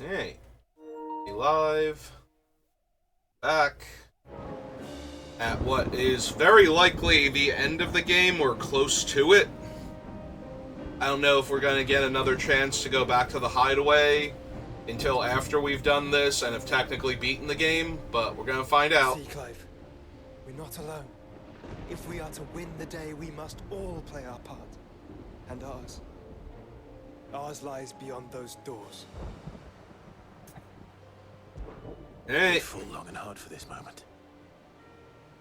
Hey, be live. Back at what is very likely the end of the game or close to it. I don't know if we're going to get another chance to go back to the hideaway until after we've done this and have technically beaten the game, but we're going to find out. See, Clive, we're not alone. If we are to win the day, we must all play our part. And ours. Ours lies beyond those doors. Hey. We fought long and hard for this moment.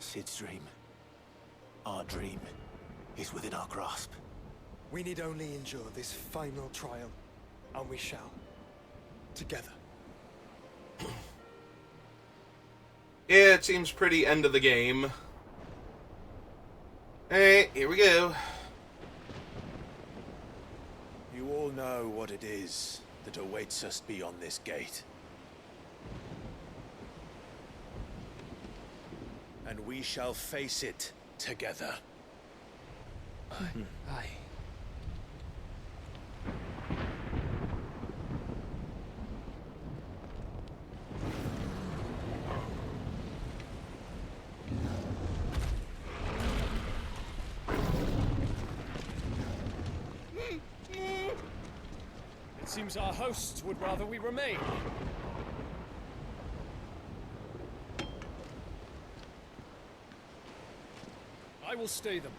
Sid's dream, our dream, is within our grasp. We need only endure this final trial, and we shall. Together. Yeah, it seems pretty end of the game. Hey, here we go. You all know what it is that awaits us beyond this gate. And we shall face it together. Aye. It seems our hosts would rather we remain. I will stay them.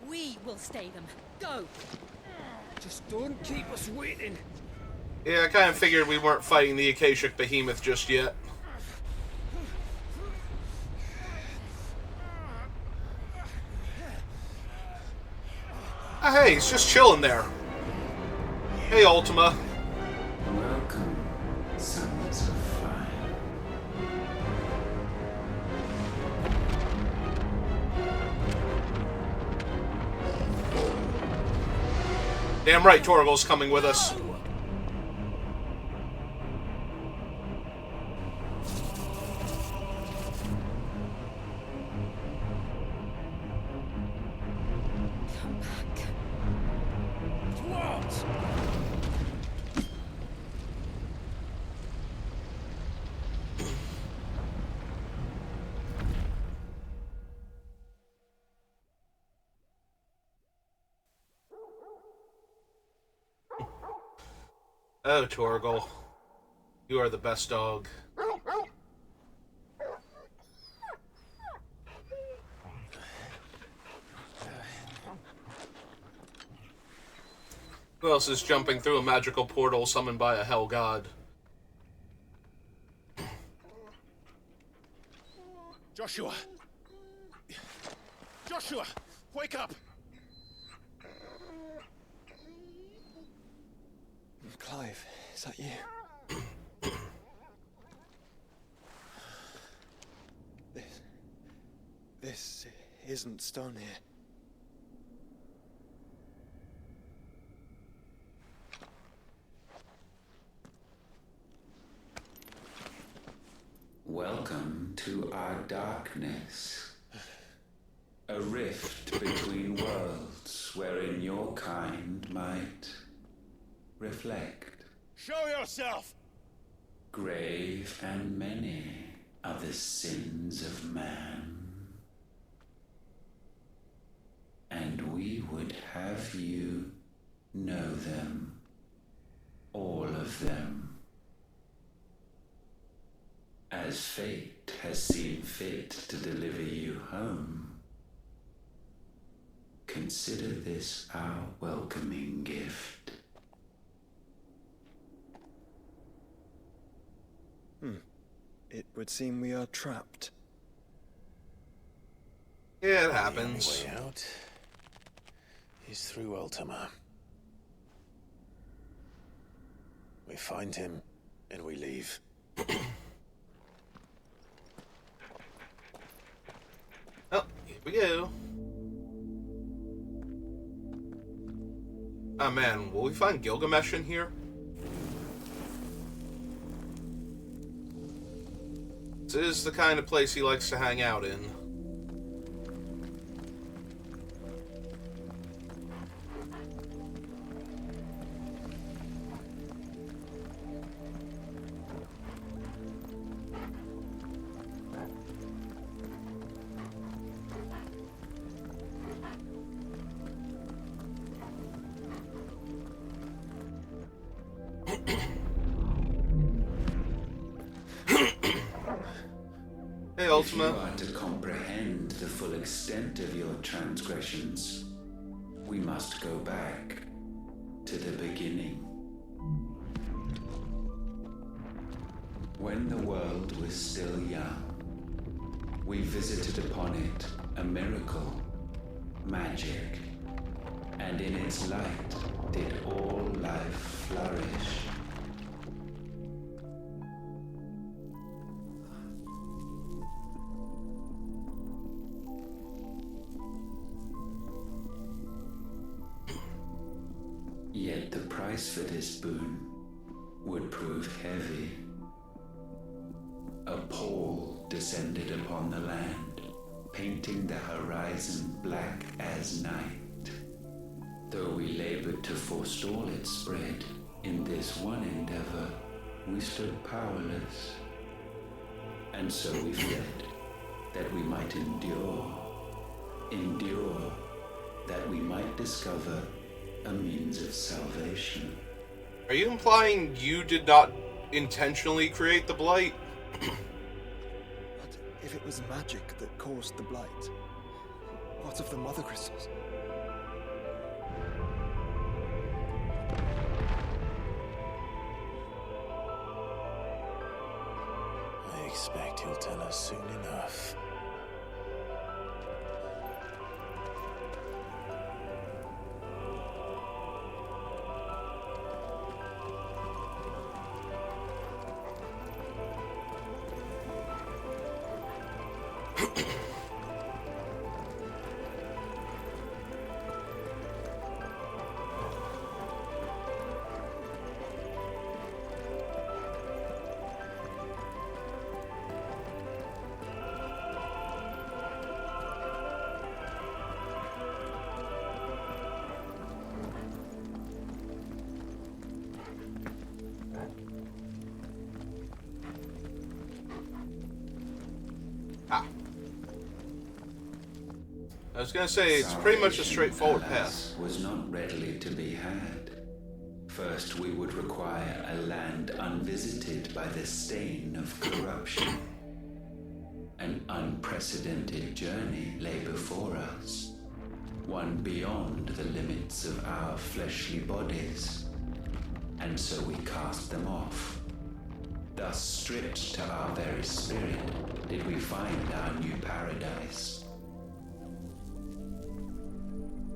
We will stay them. Go! Just don't keep us waiting. Yeah, I kind of figured we weren't fighting the Akashic Behemoth just yet. Hey, he's just chilling there. Hey, Ultima. Welcome, sons of fire. Damn right, Torgal's coming with us. Come back. What? Oh, Torgal. You are the best dog. Who else is jumping through a magical portal summoned by a hell god? Joshua! Joshua! Wake up! Clive, is that you? This isn't stone here. Welcome to our darkness. A rift between worlds wherein your kind might reflect. Show yourself! Grave and many are the sins of man. And we would have you know them. All of them. As fate has seen fit to deliver you home, consider this our welcoming gift. It would seem we are trapped. Yeah, it The happens. only way out is through Ultima. We find him, and we leave. Oh, here we go. Oh man, will we find Gilgamesh in here? This is the kind of place he likes to hang out in. Hey, If you Ultima. are to comprehend the full extent of your transgressions, we must go back to the beginning. When the world was still young, we visited upon it a miracle, magic, and in its light did all life flourish. Yet the price for this boon would prove heavy. A pall descended upon the land, painting the horizon black as night. Though we labored to forestall its spread, in this one endeavor we stood powerless. And so we fled, that we might endure, that we might discover a means of salvation. Are you implying you did not intentionally create the Blight? But if it was magic that caused the blight, what of the mother crystals? I expect he'll tell us soon enough. I was gonna say, it's pretty much a straightforward path. Alas, was not readily to be had. First, we would require a land unvisited by the stain of corruption. An unprecedented journey lay before us, one beyond the limits of our fleshly bodies. And so we cast them off. Thus, stripped to our very spirit, did we find our new paradise.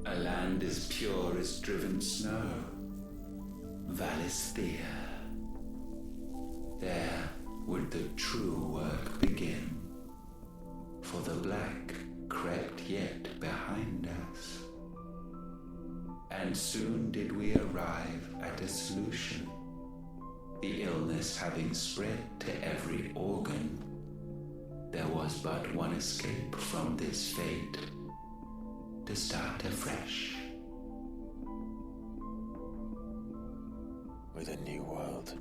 A land as pure as driven snow, Valisthea. There would the true work begin, for the black crept yet behind us. And soon did we arrive at a solution, the illness having spread to every organ. There was but one escape from this fate, to start afresh. With a new world.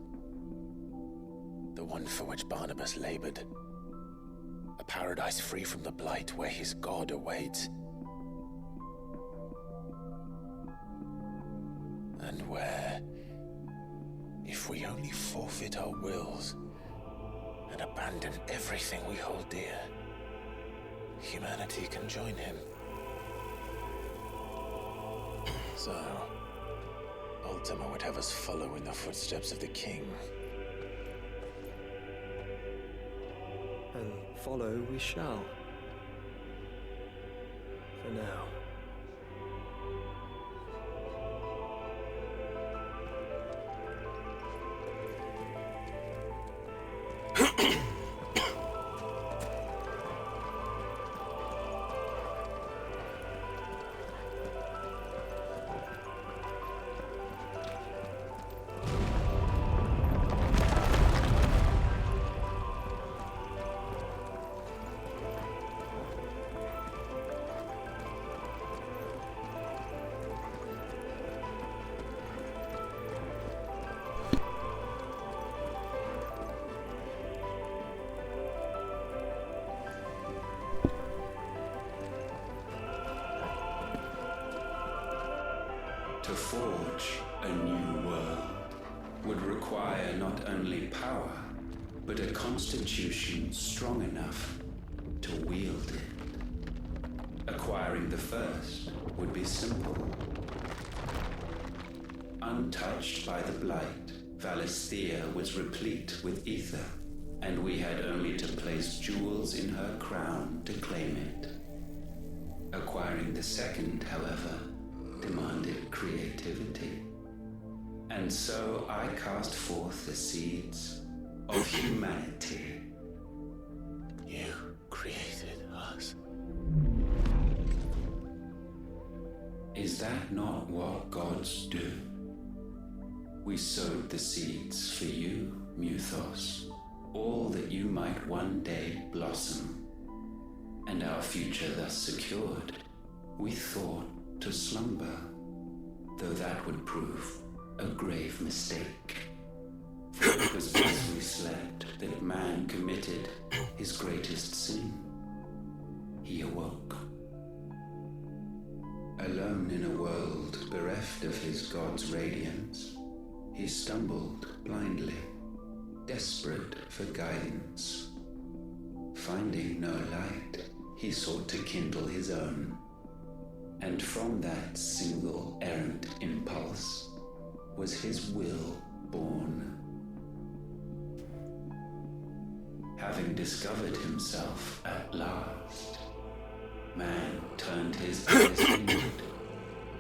The one for which Barnabas labored. A paradise free from the blight where his God awaits. And where, if we only forfeit our wills and abandon everything we hold dear, humanity can join him. So, Ultima would have us follow in the footsteps of the king. And follow we shall. For now. To forge a new world, would require not only power, but a constitution strong enough to wield it. Acquiring the first would be simple. Untouched by the Blight, Valisthea was replete with ether, and we had only to place jewels in her crown to claim it. Acquiring the second, however, demanded creativity. And so I cast forth the seeds of humanity. You created us. Is that not what gods do? We sowed the seeds for you, Muthos, all that you might one day blossom. And our future thus secured, we thought to slumber, though that would prove a grave mistake. For it was as we slept that man committed his greatest sin. He awoke. Alone in a world bereft of his god's radiance, he stumbled blindly, desperate for guidance. Finding no light, he sought to kindle his own. And from that single errant impulse was his will born. Having discovered himself at last, man turned his eyes inward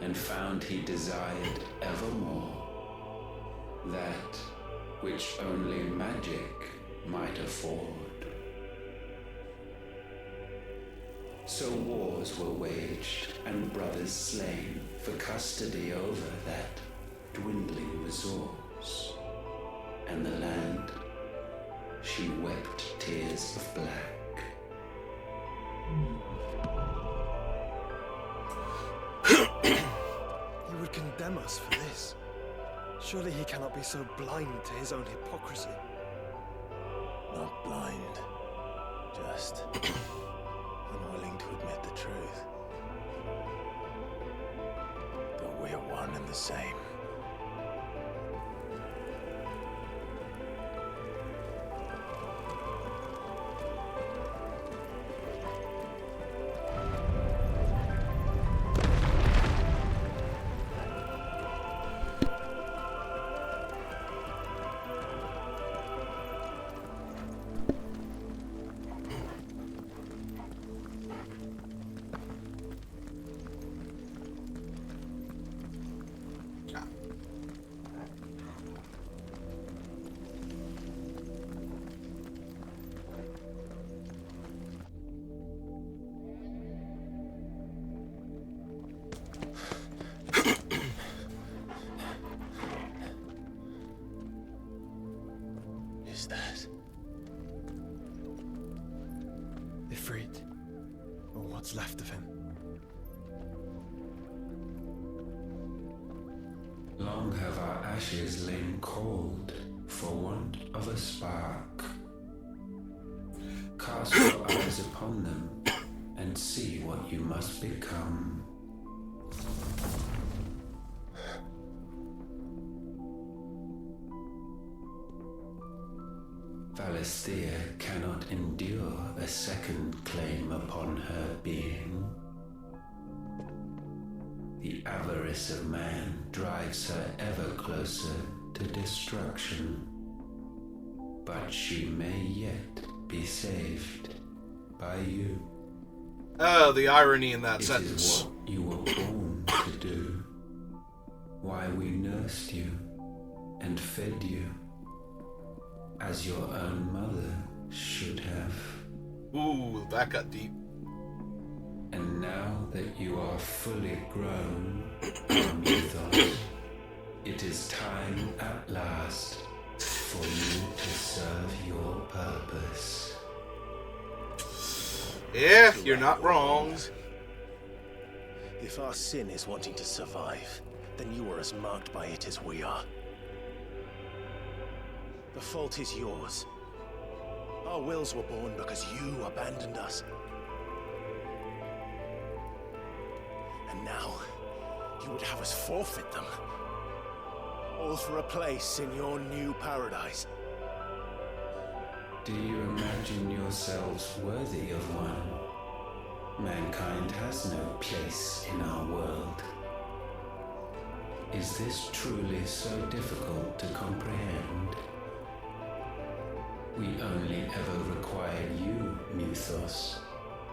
and found he desired evermore that which only magic might afford. So wars were waged and brothers slain for custody over that dwindling resource. And the land, she wept tears of black. He would condemn us for this. Surely he cannot be so blind to his own hypocrisy. Not blind. Just unwilling to admit the truth. But we're one and the same. Is that? Ifrit, or what's left of him. Long have our ashes lain cold for want of a spark. Cast your eyes upon them and see what you must become. Valisthea cannot endure a second claim upon her being. The avarice of man drives her ever closer to destruction. But she may yet be saved by you. Oh, the irony in that It sentence. is what you were born to do. Why we nursed you and fed you as your own mother should have. Ooh, that got deep. And now that you are fully grown, Mythos, it is time at last for you to serve your purpose. Yeah, you're not wrong. If our sin is wanting to survive, then you are as marked by it as we are. The fault is yours. Our wills were born because you abandoned us. And now, you would have us forfeit them. all for a place in your new paradise. Do you imagine yourselves worthy of one? Mankind has no place in our world. Is this truly so difficult to comprehend? We only ever require you, Muthos,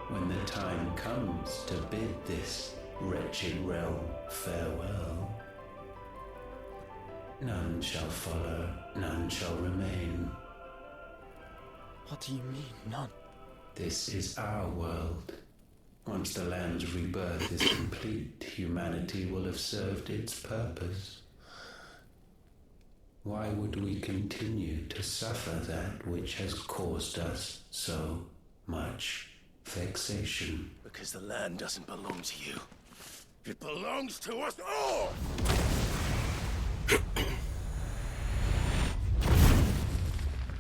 when the time comes to bid this wretched realm farewell. None shall follow, none shall remain. What do you mean, none? This is our world. Once the land's rebirth is complete, humanity will have served its purpose. Why would we continue to suffer that which has caused us so much vexation? Because the land doesn't belong to you. It belongs to us all!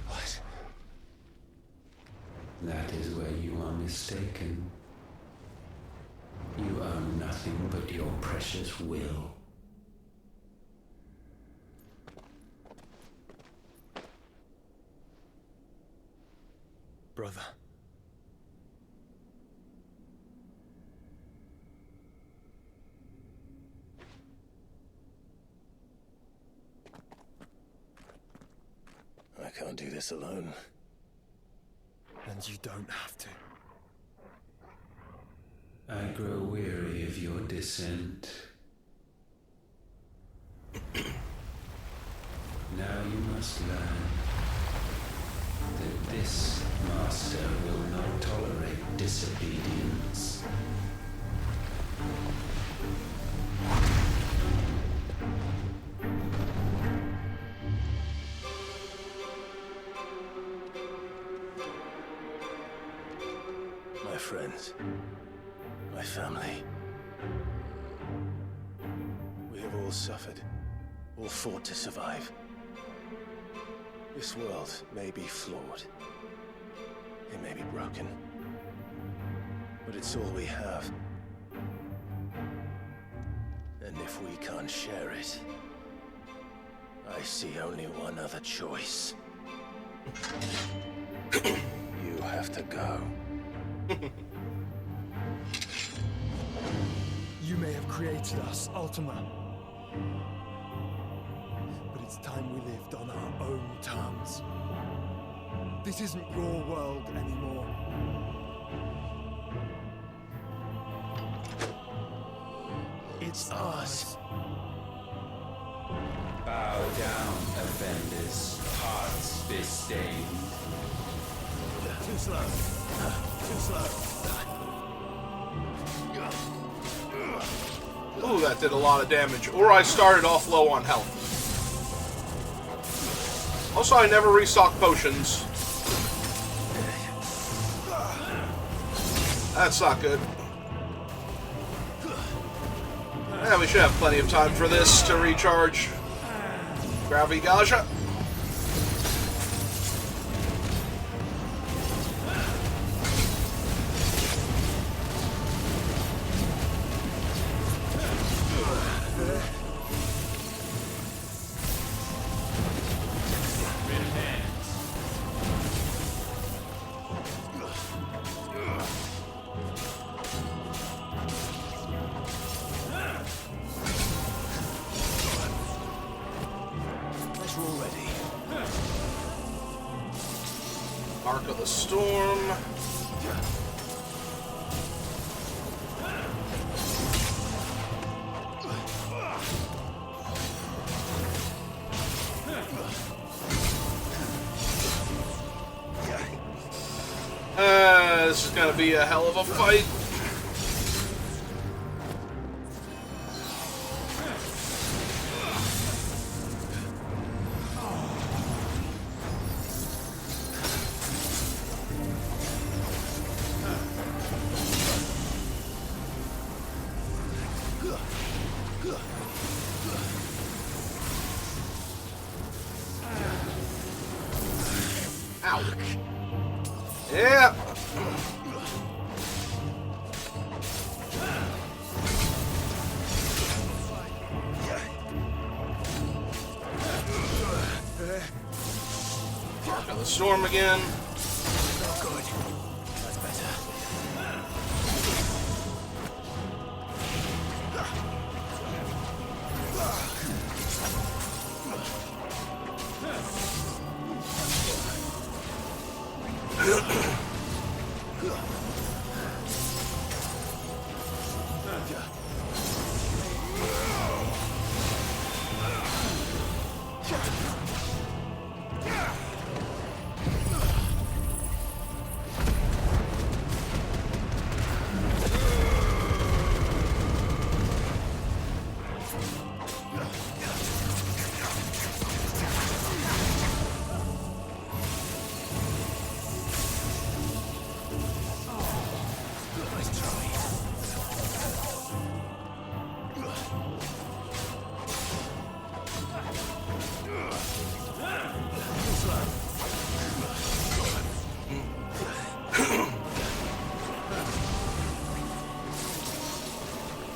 What? That is where you are mistaken. You own nothing but your precious will. Brother. I can't do this alone. And you don't have to. I grow weary of your dissent. Now you must learn that this master will not tolerate disobedience. My friends, my family. We have all suffered, all fought to survive. This world may be flawed. It may be broken. But it's all we have. And if we can't share it, I see only one other choice. You have to go. You may have created us, Ultima. But it's time we lived on our own terms. This isn't your world anymore. It's ours. Bow down, offenders, hearts disdained. Too slow. Too slow. Ooh, that did a lot of damage. Or I started off low on health. Also, I never restock potions. That's not good. Yeah, we should have plenty of time for this to recharge. Gravity Gaja. Mark of the Storm. This is gonna be a hell of a fight. Ow. Yeah. the storm again. Not good. That's better.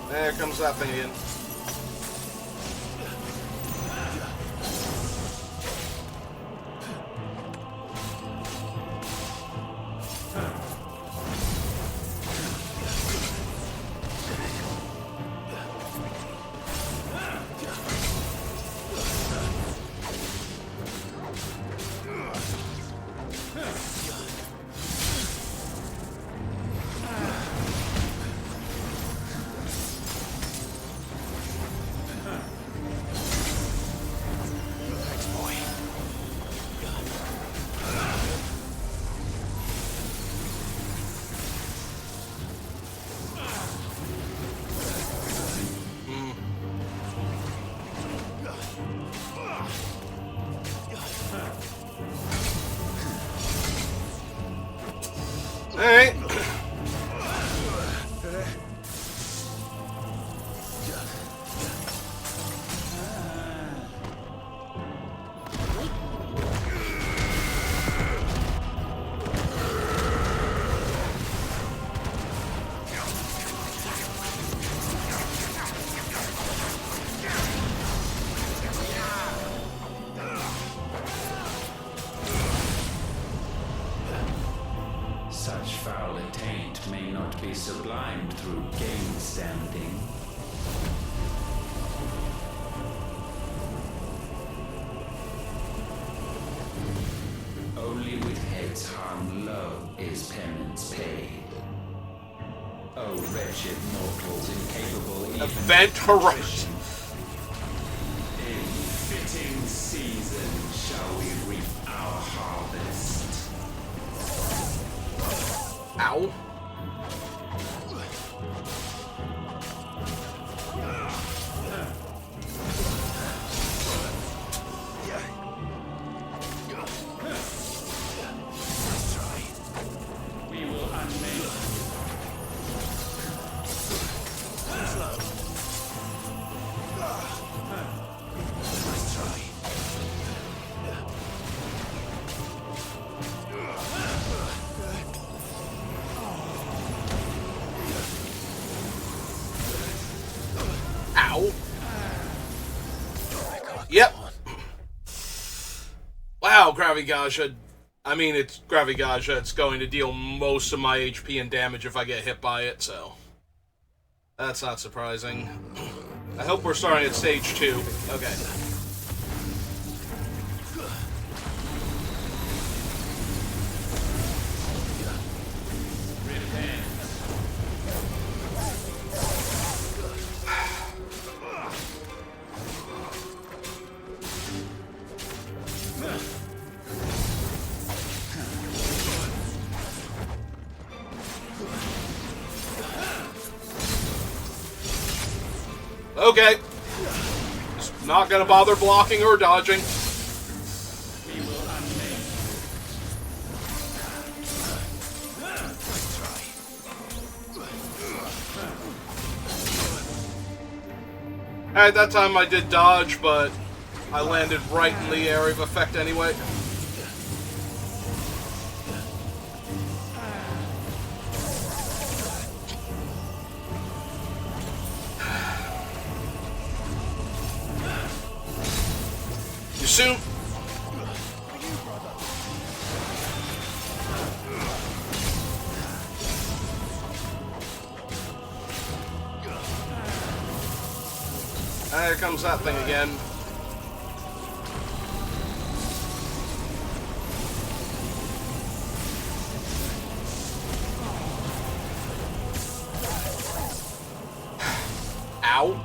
There comes that thing again. Alright. Such foul attaint may not be sublimed through game standing. Only with heads hung low is penance paid. Oh, wretched mortals incapable even Event of Horizon. In fitting season shall we reap our harvest. Ow. We will unmail. Ow. Yep. Wow, Gravigaja. I mean, it's Gravigaja. It's going to deal most of my HP and damage if I get hit by it, so that's not surprising. I hope we're starting at stage 2. Okay. Okay. Just not gonna bother blocking or dodging. At that time I did dodge, but I landed right in the area of effect anyway. You soon. Here comes that thing again. Ow.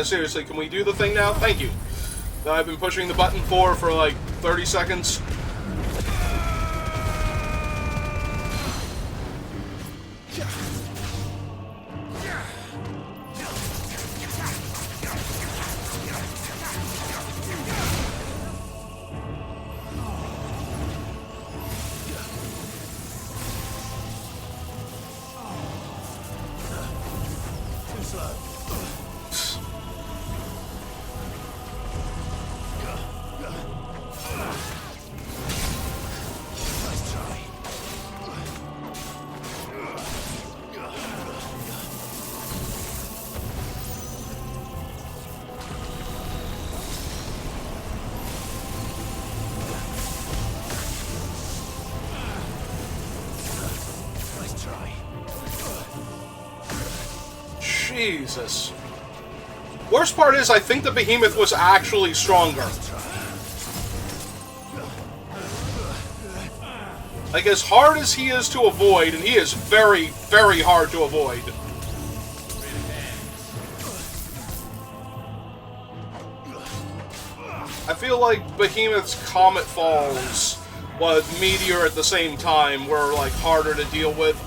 Seriously, can we do the thing now? Thank you. That I've been pushing the button for like 30 seconds. Jesus. Worst part is, I think the behemoth was actually stronger. Like, as hard as he is to avoid, and he is very, very hard to avoid. I feel like Behemoth's Comet Falls, but Meteor at the same time, were, like, harder to deal with.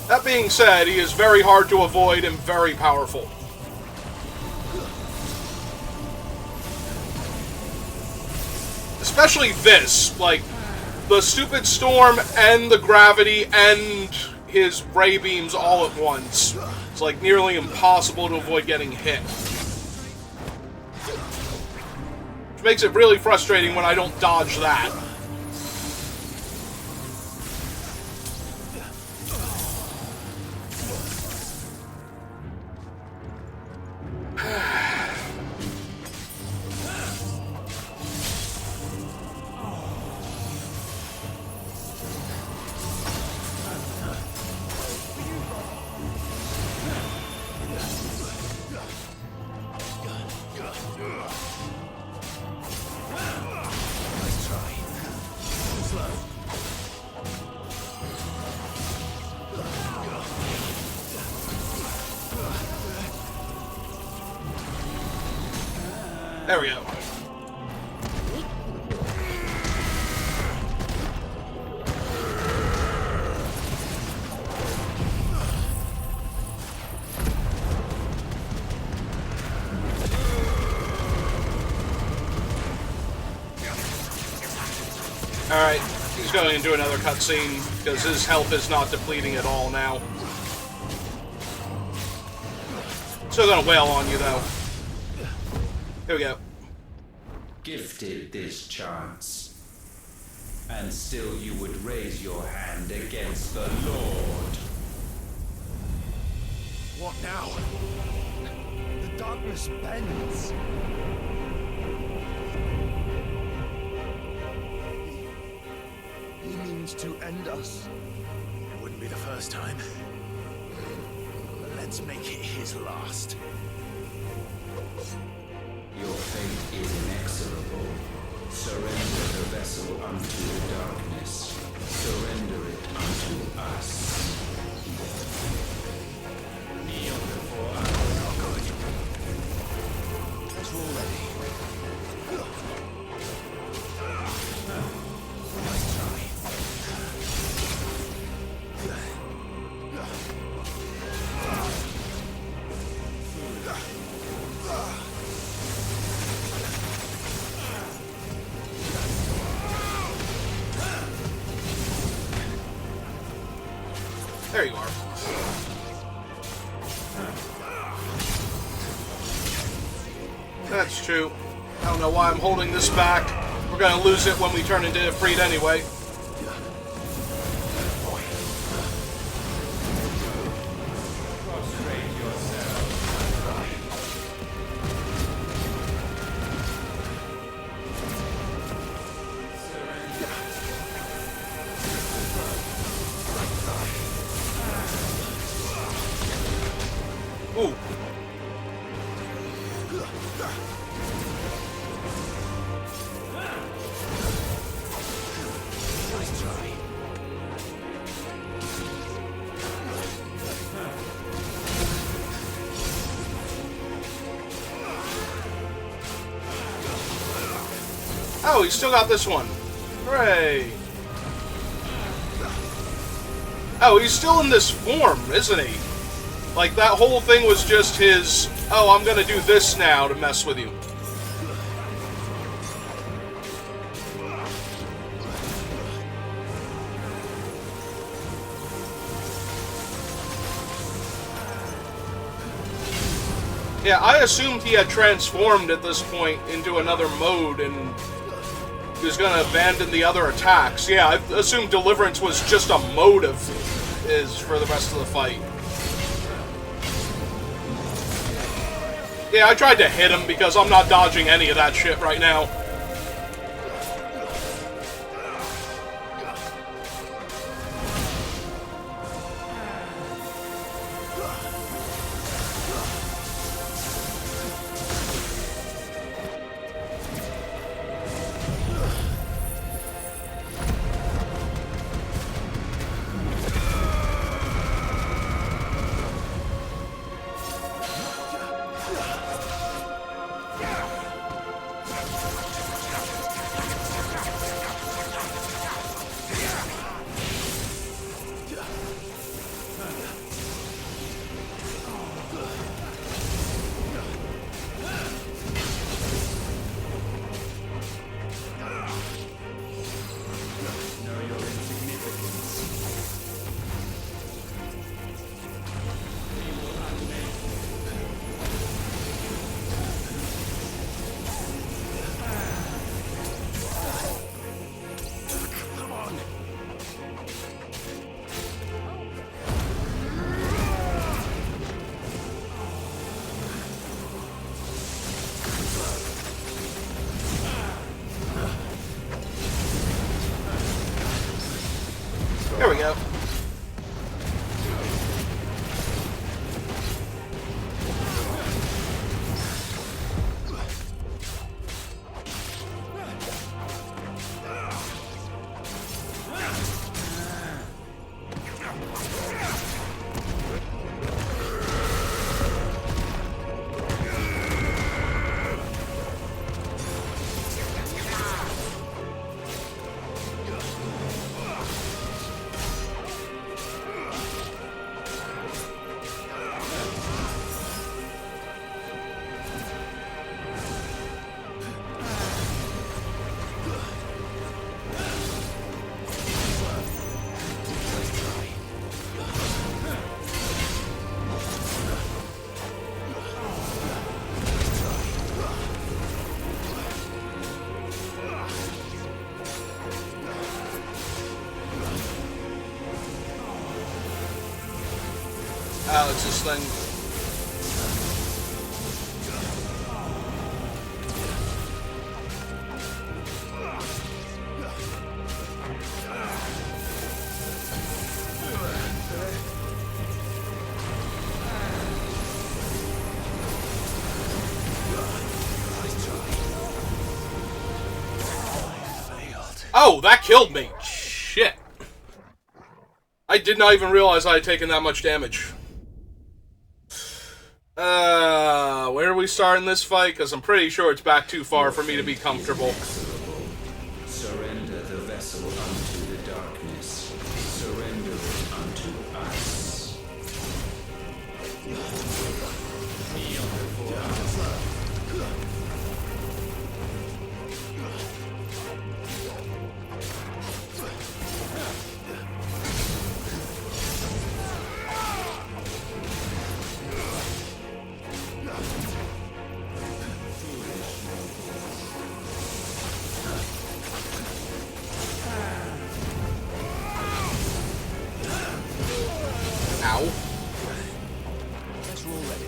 That being said, he is very hard to avoid and very powerful. Especially this, like, the stupid storm and the gravity and his ray beams all at once. It's like nearly impossible to avoid getting hit. Which makes it really frustrating when I don't dodge that. There we go. Alright, he's going into another cutscene, because his health is not depleting at all now. Still gonna wail on you, though. Here we go. Gifted this chance, and still you would raise your hand against the Lord. What now? The darkness bends. He means to end us. It wouldn't be the first time. But let's make it his last. Your fate is inexorable. Surrender the vessel unto the darkness. Surrender it unto us. Kneel before us. That's all ready. Nice try. There you are. That's true. I don't know why I'm holding this back. We're gonna lose it when we turn into Ifrit anyway. Ooh. Nice try. Oh, he's still got this one. Hooray. Oh, he's still in this form, isn't he? Like, that whole thing was just his, oh, I'm gonna do this now to mess with you. Yeah, I assumed he had transformed at this point into another mode and he was gonna abandon the other attacks. Yeah, I assumed Deliverance was just a mode of his for the rest of the fight. Yeah, I tried to hit him because I'm not dodging any of that shit right now. it's this thing. Oh, that killed me. Shit. I did not even realize I had taken that much damage. Where are we starting this fight? Because I'm pretty sure it's back too far for me to be comfortable. Surrender the vessel unto the darkness. Surrender it unto us. Ow. Guess we're all ready.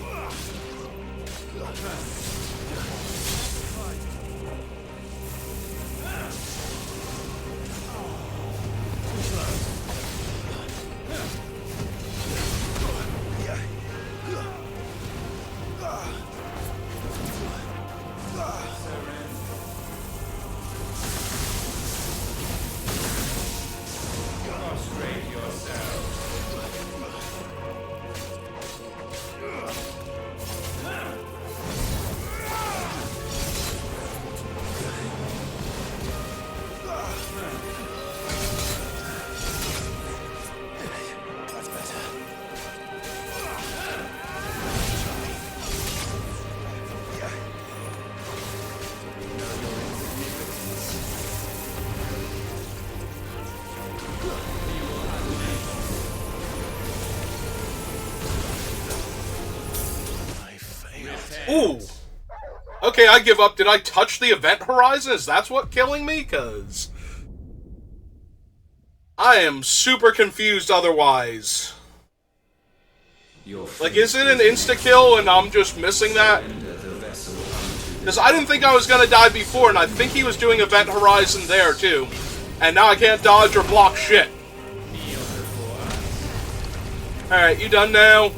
Ooh. Okay, I give up. Did I touch the event horizon? Is that what's killing me? Because I am super confused otherwise. Like, is it an insta-kill and I'm just missing that? Because I didn't think I was going to die before, and I think he was doing event horizon there, too. And now I can't dodge or block shit. Alright, you done now?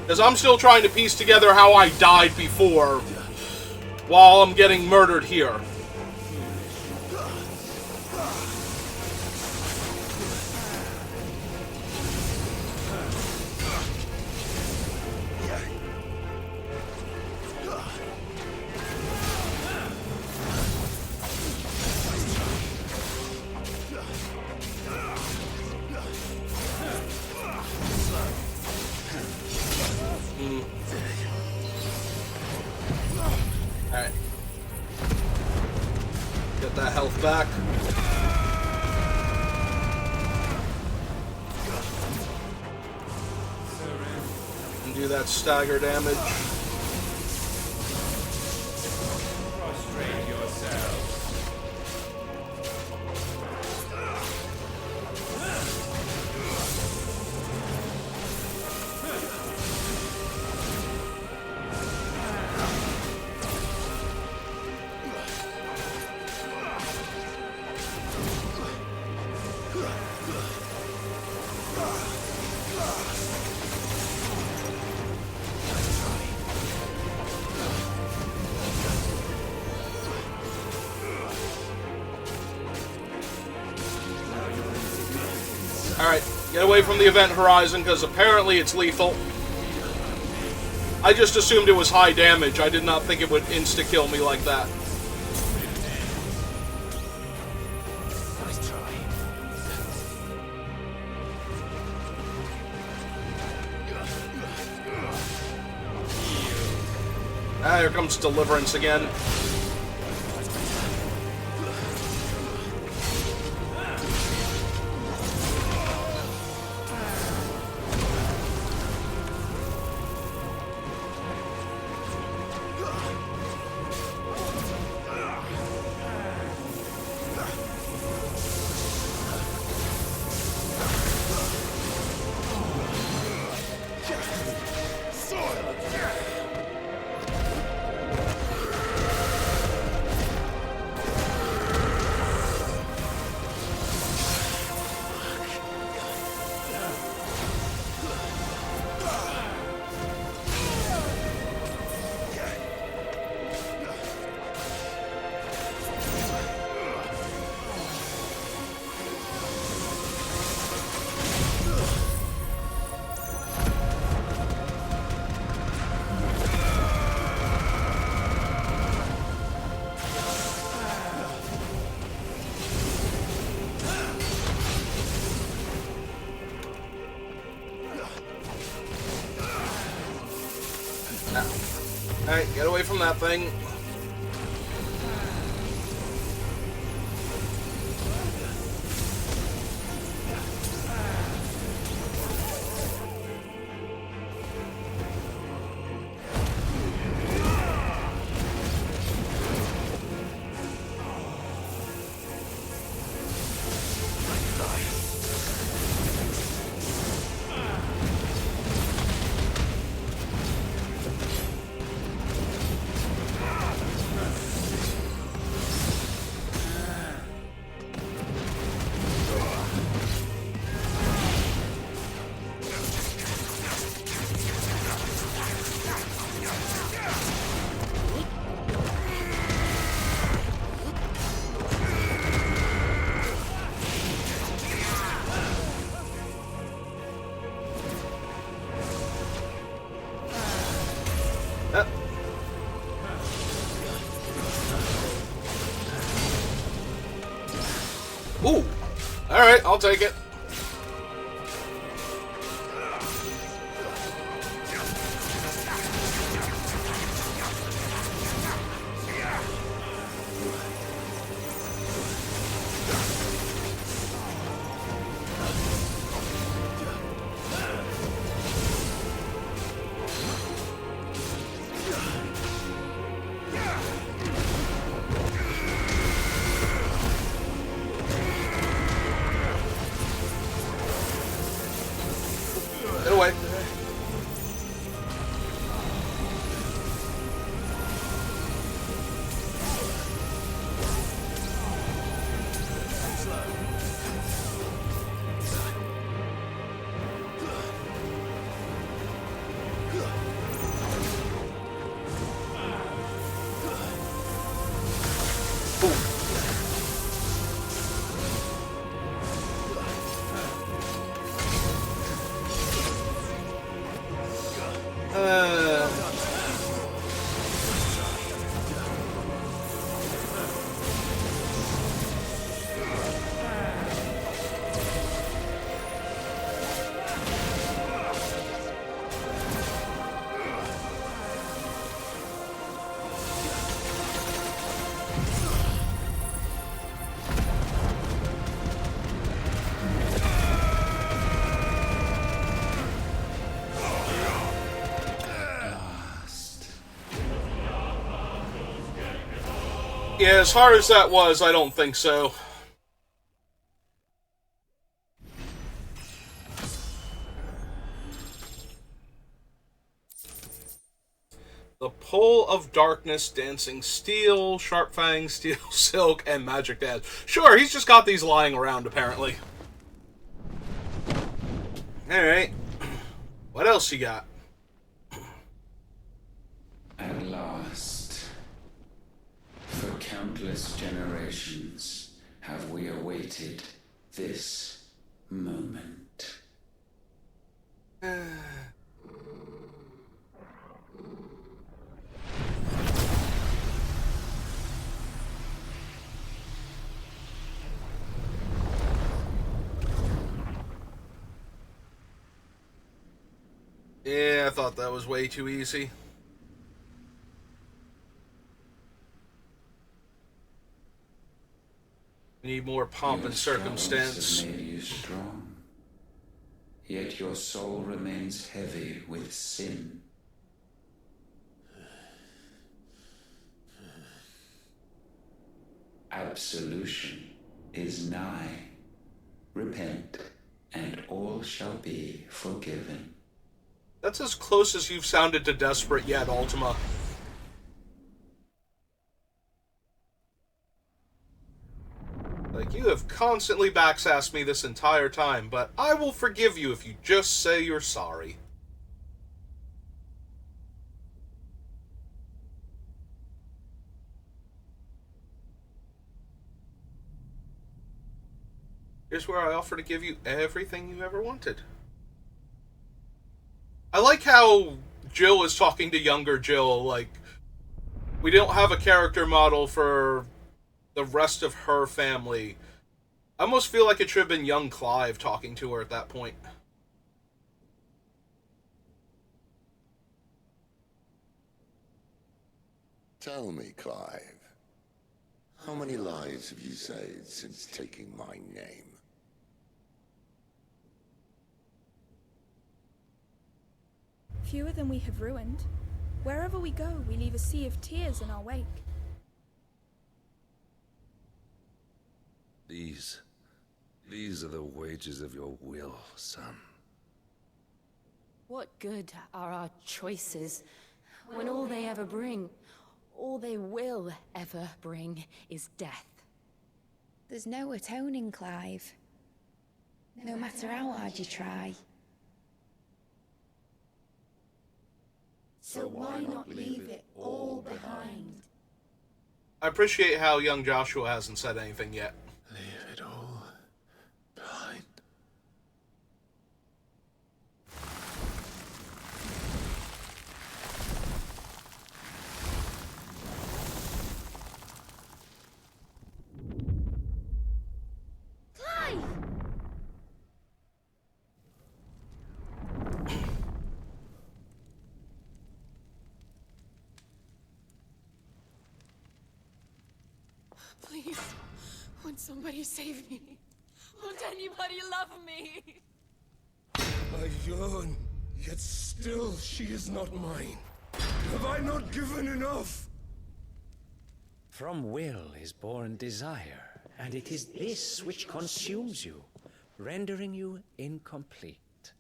Because I'm still trying to piece together how I died before, while I'm getting murdered here. Alright. Get that health back. And do that stagger damage. Prostrate yourself. Alright, get away from the event horizon, because apparently it's lethal. I just assumed it was high damage. I did not think it would insta-kill me like that. Nice try. Ah, here comes Deliverance again. Alright, get away from that thing. Ooh! Alright, I'll take it. Get away. Yeah, as hard as that was, I don't think so. The Pull of Darkness, Dancing Steel, Sharp Fang, Steel Silk, and Magic Dad. Sure, he's just got these lying around, apparently. Alright. What else you got? At last, for countless generations, have we awaited this moment. Yeah, I thought that was way too easy. We need more pomp and circumstance. Have made you strong, yet your soul remains heavy with sin. Absolution is nigh. Repent, and all shall be forgiven. That's as close as you've sounded to desperate yet, Ultima. Like, you have constantly backsassed me this entire time, but I will forgive you if you just say you're sorry. Here's where I offer to give you everything you ever wanted. I like how Jill is talking to younger Jill, like, we don't have a character model for the rest of her family. I almost feel like it should have been young Clive talking to her at that point. Tell me, Clive, how many lives have you saved since taking my name? Fewer than we have ruined. Wherever we go, we leave a sea of tears in our wake. These are the wages of your will, son. What good are our choices when all they ever bring, all they will ever bring, is death? There's no atoning, Clive. No matter how hard you try. So why not leave it all behind? I appreciate how young Joshua hasn't said anything yet. Leave it all behind. Clive! Please, won't somebody save me? Won't anybody love me? I yearn, yet still she is not mine. Have I not given enough? From will is born desire, and it is this which consumes you, rendering you incomplete.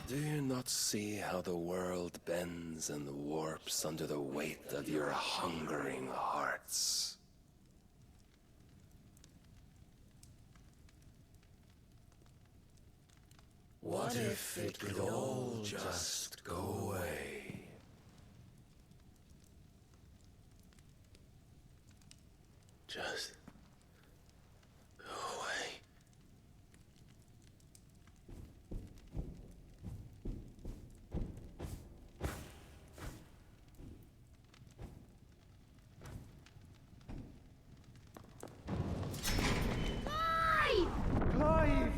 Do you not see how the world bends and warps under the weight of your hungering hearts? What if it could all just go away? Just go away. Clive!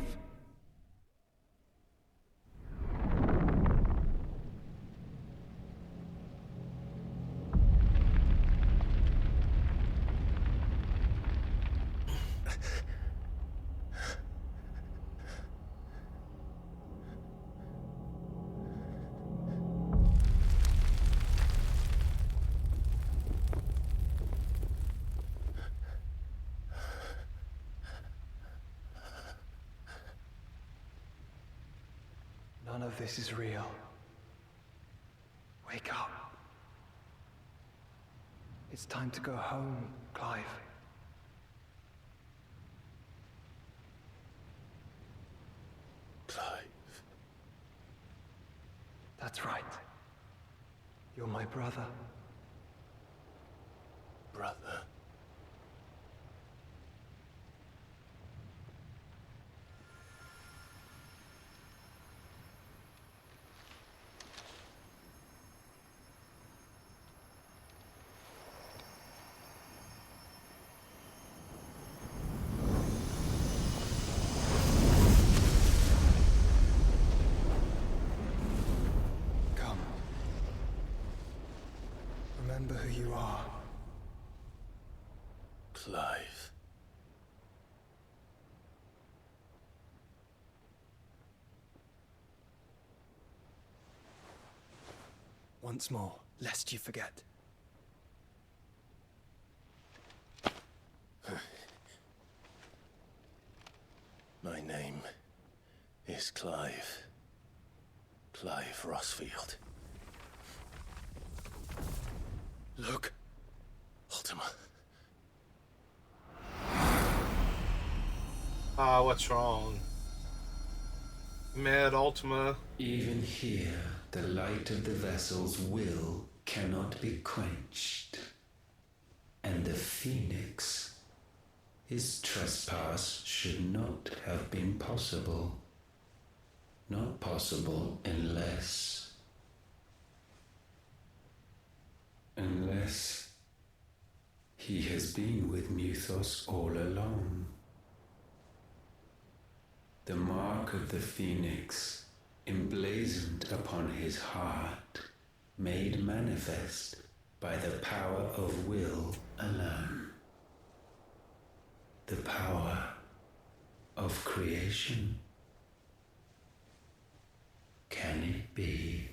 None of this is real. Wake up. It's time to go home, Clive. Clive. That's right. You're my brother. Brother. Come. Remember who you are. Clive. Once more, lest you forget. My name is Clive. Clive Rosfield. Look, Ultima. What's wrong? Mad Ultima. Even here, the light of the vessel's will cannot be quenched. And the Phoenix, his trespass should not have been possible. Not possible unless he has been with Muthos all along. The mark of the Phoenix, emblazoned upon his heart, made manifest by the power of will alone. The power of creation. Can it be?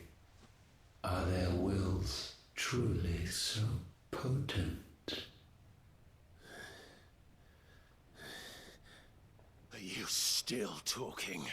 Are their wills truly so potent? Are you still talking?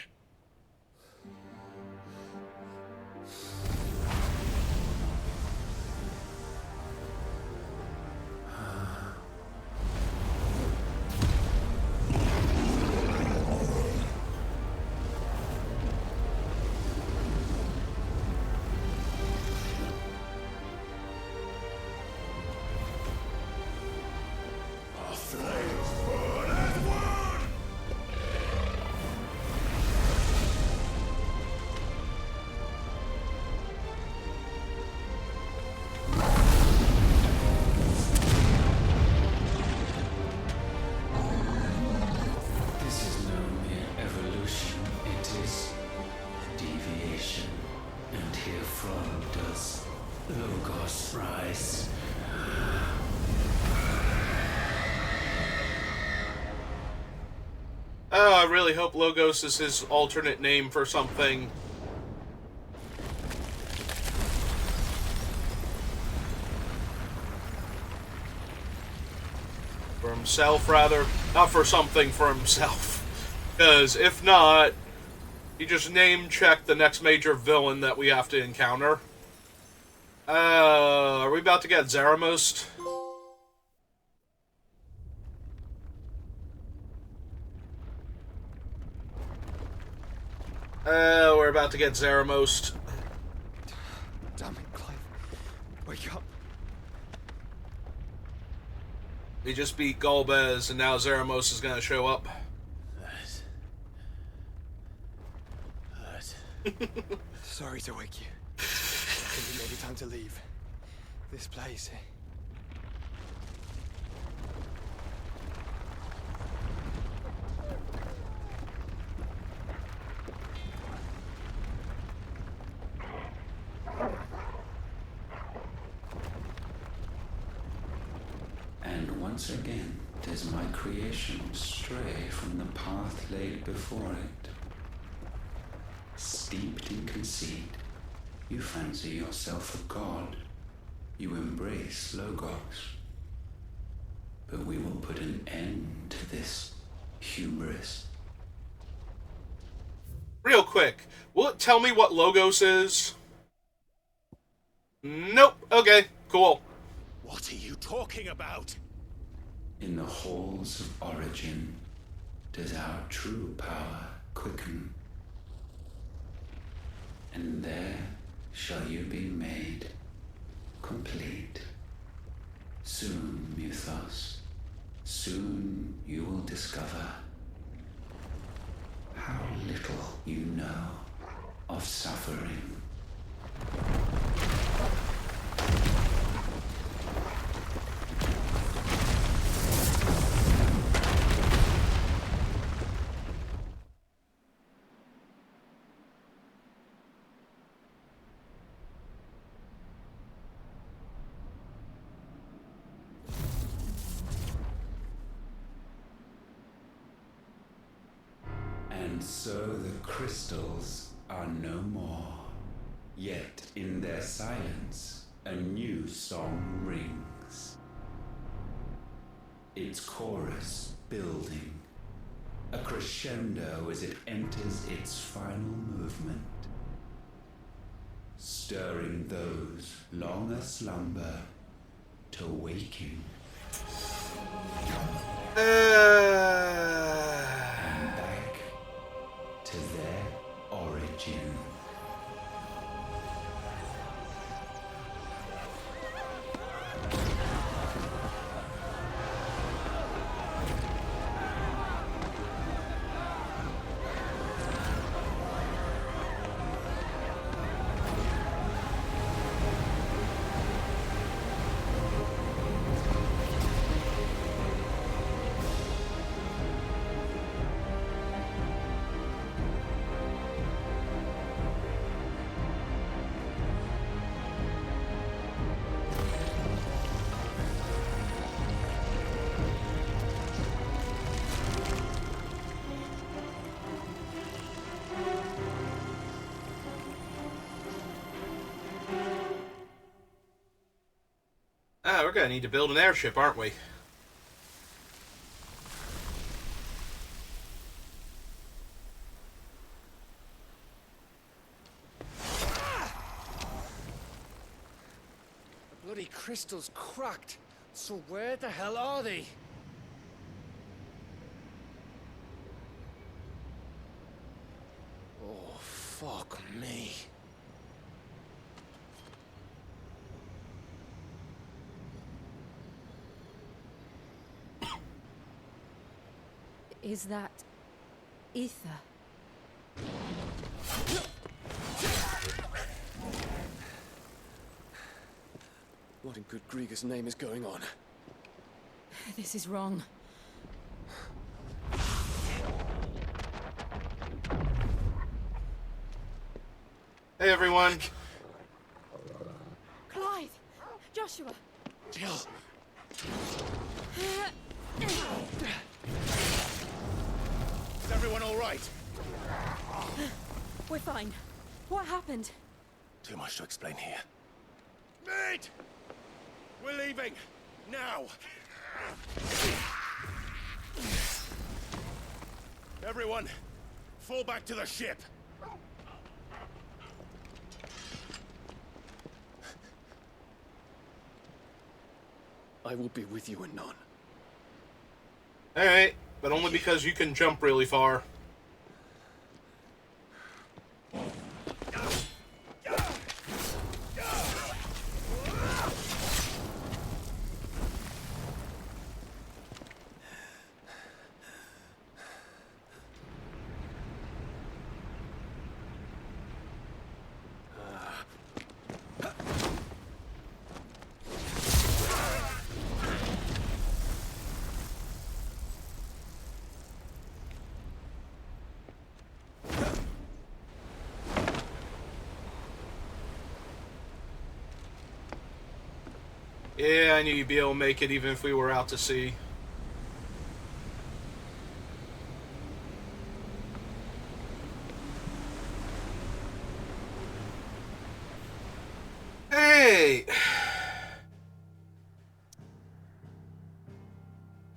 Oh, I really hope Logos is his alternate name for something. For himself, rather. Not for something for himself. Because if not, he just name-checked the next major villain that we have to encounter. Are we about to get Zaramost? We're about to get Zaramost. Damn it, Clive. Wake up. We just beat Golbez, and now Zaramost is gonna show up. Sorry to wake you. I think it may be time to leave. This place. And once again does my creation stray from the path laid before it. Steeped in conceit, you fancy yourself a god. You embrace Logos. But we will put an end to this hubris. Real quick, will it tell me what Logos is? Nope. Okay, cool. What are you talking about? In the halls of origin does our true power quicken. And there shall you be made complete. Soon, Mythos, soon you will discover how little you know of suffering. And so the crystals are no more. Yet in their silence, a new song rings. Its chorus building, a crescendo as it enters its final movement, stirring those long aslumber to waking. And back to their origin. We're gonna need to build an airship, aren't we? The bloody crystal's cracked. So where the hell are they? Oh, fuck me. Is that ether? What in good Grieger's name is going on? This is wrong. Hey, everyone. Clive! Joshua! Jill! Is everyone all right? We're fine. What happened? Too much to explain here. Mate! We're leaving! Now! Everyone, fall back to the ship! I will be with you anon. Alright, but only because you can jump really far. Yeah, I knew you'd be able to make it even if we were out to sea. Hey!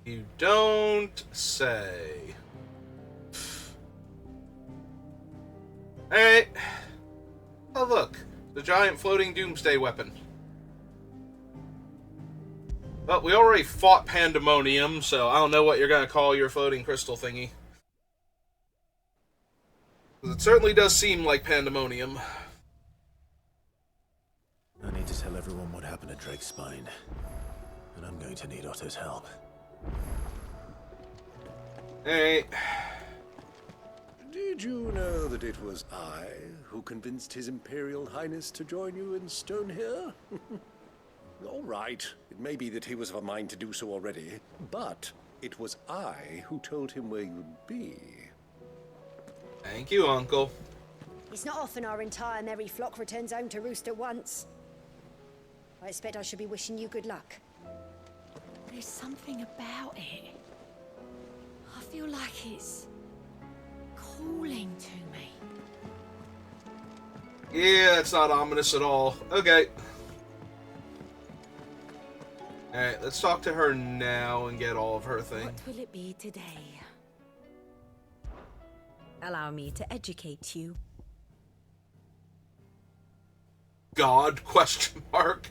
You don't say. Alright. Oh look, the giant floating doomsday weapon. But we already fought Pandemonium, so I don't know what you're going to call your floating crystal thingy. It certainly does seem like Pandemonium. I need to tell everyone what happened at Drake's Spine. And I'm going to need Otto's help. Hey. Did you know that it was I who convinced His Imperial Highness to join you in Stone here? All right. It may be that he was of a mind to do so already, but it was I who told him where you'd be. Thank you, Uncle. It's not often our entire merry flock returns home to roost at once. I expect I should be wishing you good luck. There's something about it. I feel like it's calling to me. Yeah, it's not ominous at all. Okay. Alright, let's talk to her now and get all of her thing. What will it be today? Allow me to educate you. God? Question mark.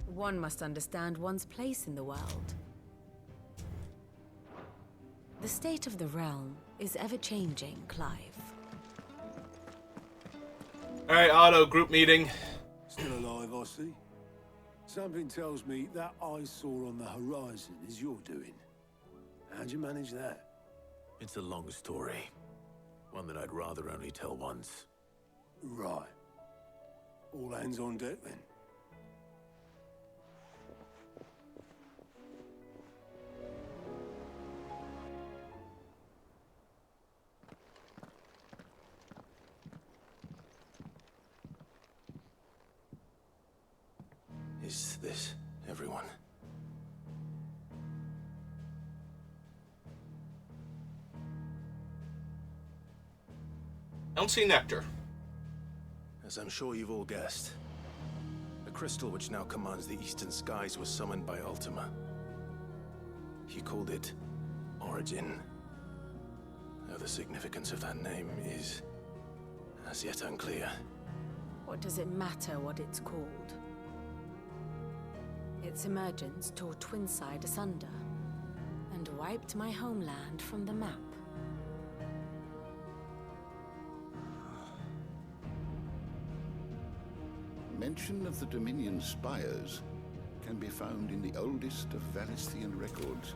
One must understand one's place in the world. The state of the realm is ever-changing, Clive. Alright, Otto, group meeting. Still alive, I see. Something tells me that eyesore on the horizon is your doing. How'd you manage that? It's a long story. One that I'd rather only tell once. Right. All hands on deck, then. Is this everyone? I don't see Nectar. As I'm sure you've all guessed, the crystal which now commands the eastern skies was summoned by Ultima. He called it Origin. Though the significance of that name is as yet unclear. What does it matter what it's called? Its emergence tore Twinside asunder and wiped my homeland from the map. Mention of the Dominion spires can be found in the oldest of Valisthian records.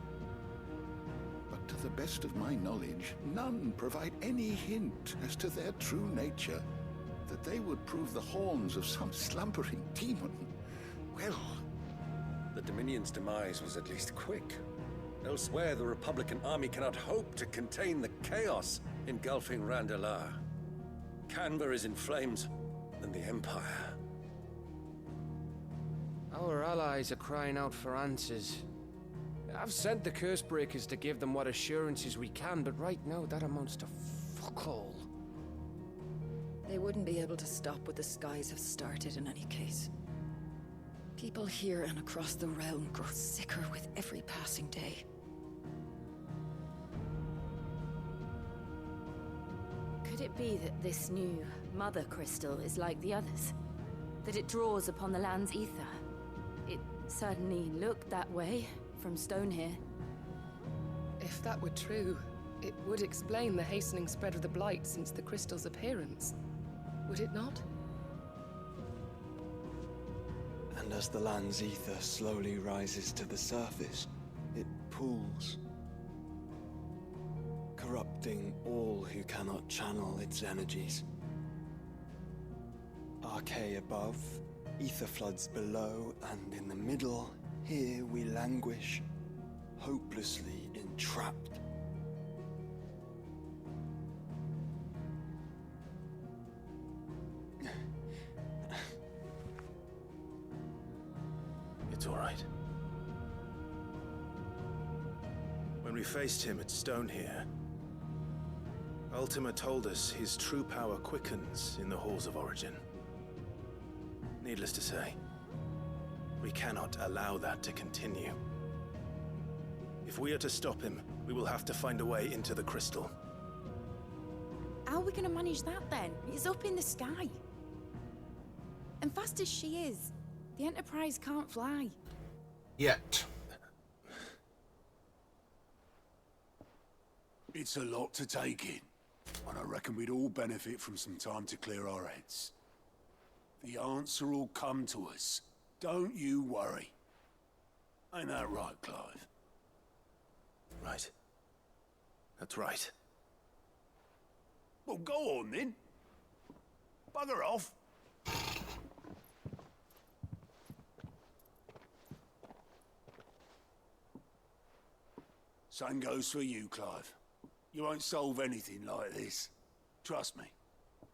But to the best of my knowledge, none provide any hint as to their true nature. That they would prove the horns of some slumbering demon. Well... The Dominion's demise was at least quick. Elsewhere, the Republican army cannot hope to contain the chaos engulfing Randalar. Canberra is in flames, and the Empire. Our allies are crying out for answers. I've sent the Cursebreakers to give them what assurances we can, but right now that amounts to fuck all. They wouldn't be able to stop what the skies have started in any case. People here and across the realm grow sicker with every passing day. Could it be that this new Mother Crystal is like the others? That it draws upon the land's ether? It certainly looked that way from Stonehere. If that were true, it would explain the hastening spread of the Blight since the crystal's appearance. Would it not? And as the land's ether slowly rises to the surface, it pools, corrupting all who cannot channel its energies. Archay above, ether floods below, and in the middle, here we languish, hopelessly entrapped. It's all right. When we faced him at Stonehere, Ultima told us his true power quickens in the halls of Origin. Needless to say, we cannot allow that to continue. If we are to stop him, we will have to find a way into the crystal. How are we going to manage that then? It's up in the sky. And fast as she is, the Enterprise can't fly. Yet. It's a lot to take in, and I reckon we'd all benefit from some time to clear our heads. The answer will come to us. Don't you worry. Ain't that right, Clive? Right. That's right. Well, go on then. Bugger off. Same goes for you, Clive. You won't solve anything like this. Trust me.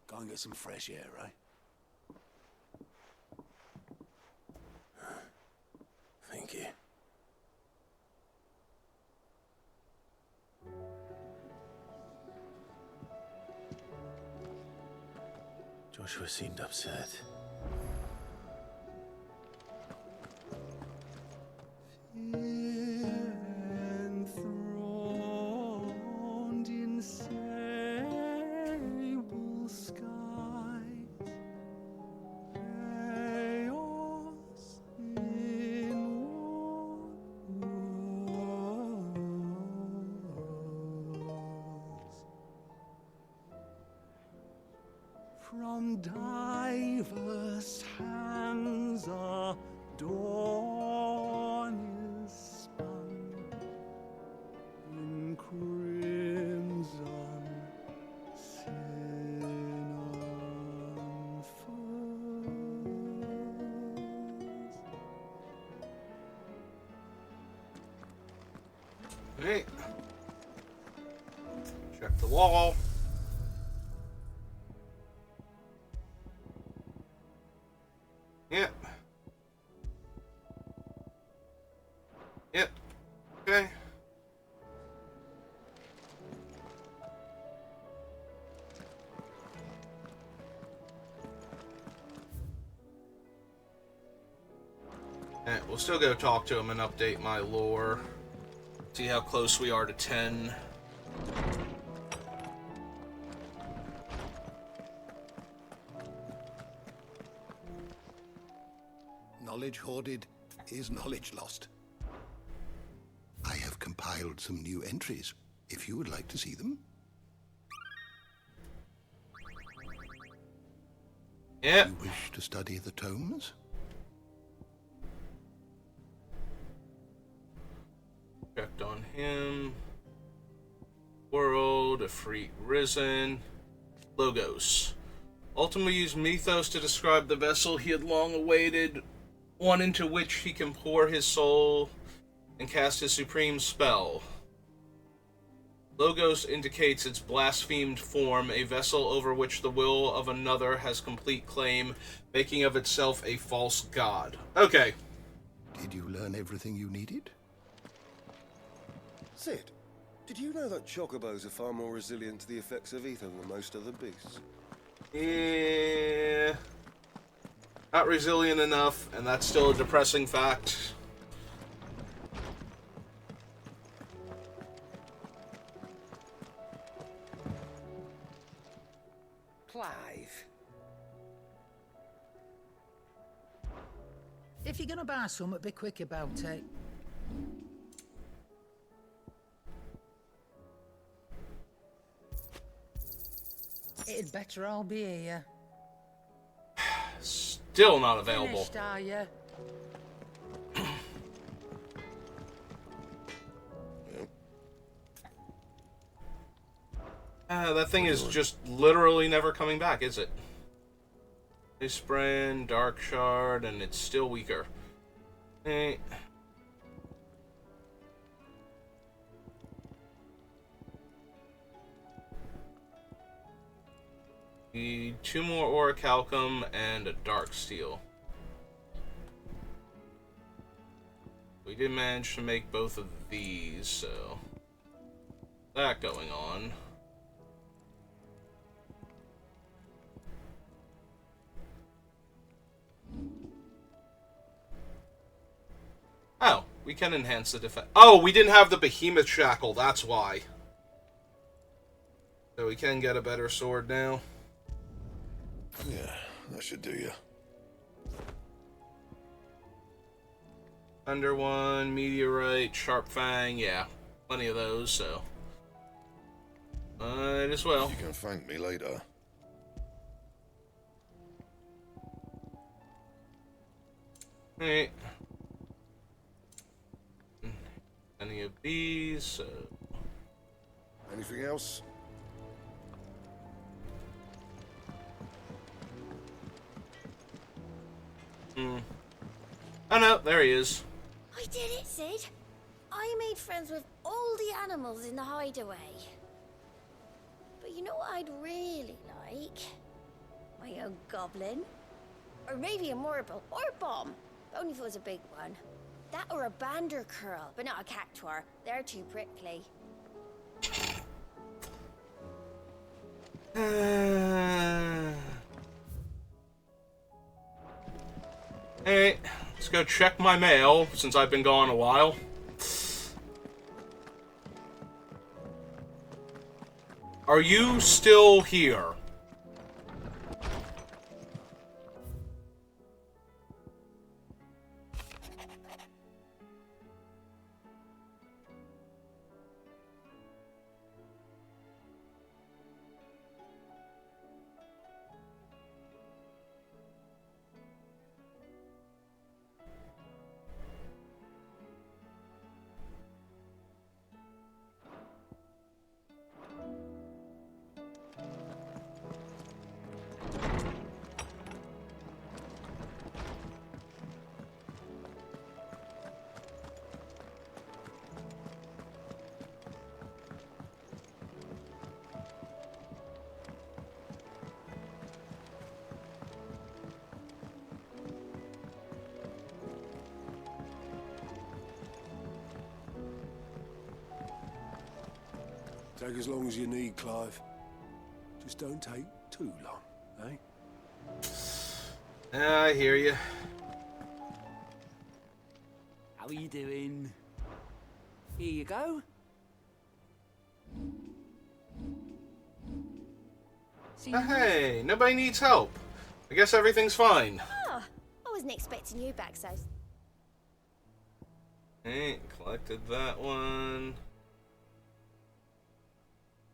Go and get some fresh air, eh? Thank you. Joshua seemed upset. Enthroned in sable skies, chaos in walls. From diverse hands a dawn is spun in crimson sin unfurls. Hey. Check the wall. Yep. We'll still go talk to him and update my lore. See how close we are to 10. Knowledge hoarded is knowledge lost. I have compiled some new entries, if you would like to see them. Yeah. You wish to study the tomes? Checked on him. World, Efreet Risen. Logos. Ultimately used mythos to describe the vessel he had long awaited, one into which he can pour his soul and cast his supreme spell. Logos indicates its blasphemed form, a vessel over which the will of another has complete claim, making of itself a false god. Okay. Did you learn everything you needed? Cid, did you know that chocobos are far more resilient to the effects of ether than most other beasts? Yeah. Not resilient enough, and that's still a depressing fact. Clive. If you're gonna buy something, be quick about it. It'd better all be here. Still not available. Finished, are you? That thing is just literally never coming back, is it? Sprint, Dark Shard, and it's still weaker. Eh. Need 2 more Orichalcum and a Dark Steel. We did manage to make both of these, so that going on. Oh, we can enhance the defense. Oh, we didn't have the Behemoth Shackle, that's why. So we can get a better sword now. Yeah, that should do you. Thunder One, Meteorite, Sharp Fang, yeah. Plenty of those, so. Might as well. You can thank me later. Alright. Any of these, so. Anything else? Oh no, there he is. I did it, Cid. I made friends with all the animals in the hideaway. But you know what I'd really like? My own goblin. Or maybe a Morble or a bomb. Only if it was a big one. That or a Bandercurl, but not a Cactuar. They're too prickly. Hey, let's go check my mail, since I've been gone a while. Are you still here? Take as long as you need, Clive. Just don't take too long, eh? I hear you. How are you doing? Here you go. Hey, nobody needs help. I guess everything's fine. Oh, I wasn't expecting you back so. Hey, collected that one.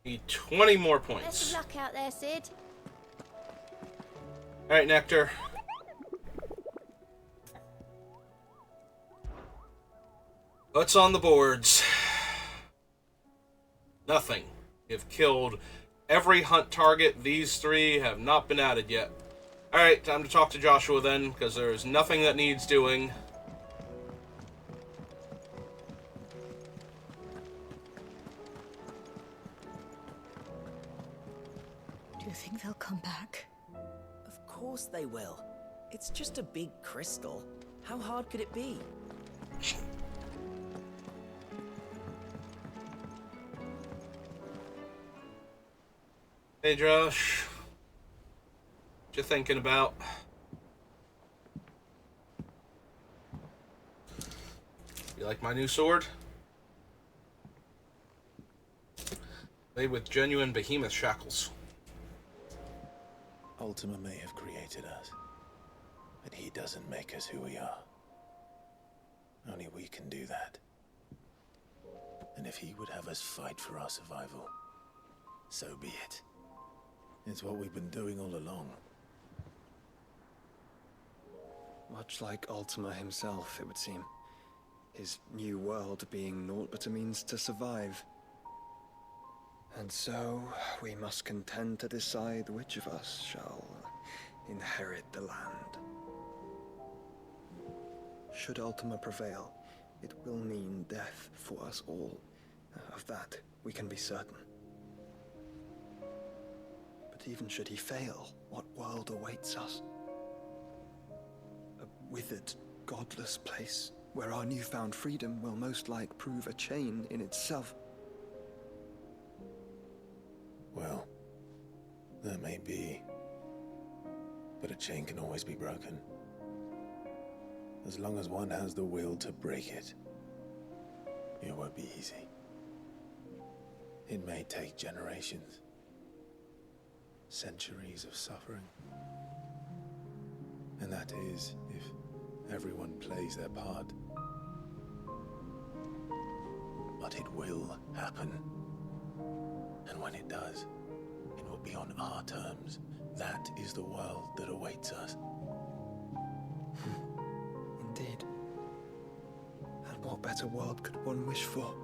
Need 20 more Best points. of luck out there, Sid. Alright, Nectar. What's on the boards? Nothing. You've killed every hunt target. These 3 have not been added yet. Alright, time to talk to Joshua then, because there's nothing that needs doing. Do you think they'll come back? Of course they will. It's just a big crystal. How hard could it be? Hey Josh, what you thinking about? You like my new sword? Made with genuine behemoth shackles. Ultima may have created us, but he doesn't make us who we are. Only we can do that. And if he would have us fight for our survival, so be it. It's what we've been doing all along. Much like Ultima himself, it would seem. His new world being naught but a means to survive. And so, we must contend to decide which of us shall inherit the land. Should Ultima prevail, it will mean death for us all. Of that, we can be certain. But even should he fail, what world awaits us? A withered, godless place where our newfound freedom will most like prove a chain in itself. Well, that may be. But a chain can always be broken. As long as one has the will to break it. It won't be easy. It may take generations. Centuries of suffering. And that is if everyone plays their part. But it will happen. And when it does, it will be on our terms. That is the world that awaits us. Indeed. And what better world could one wish for?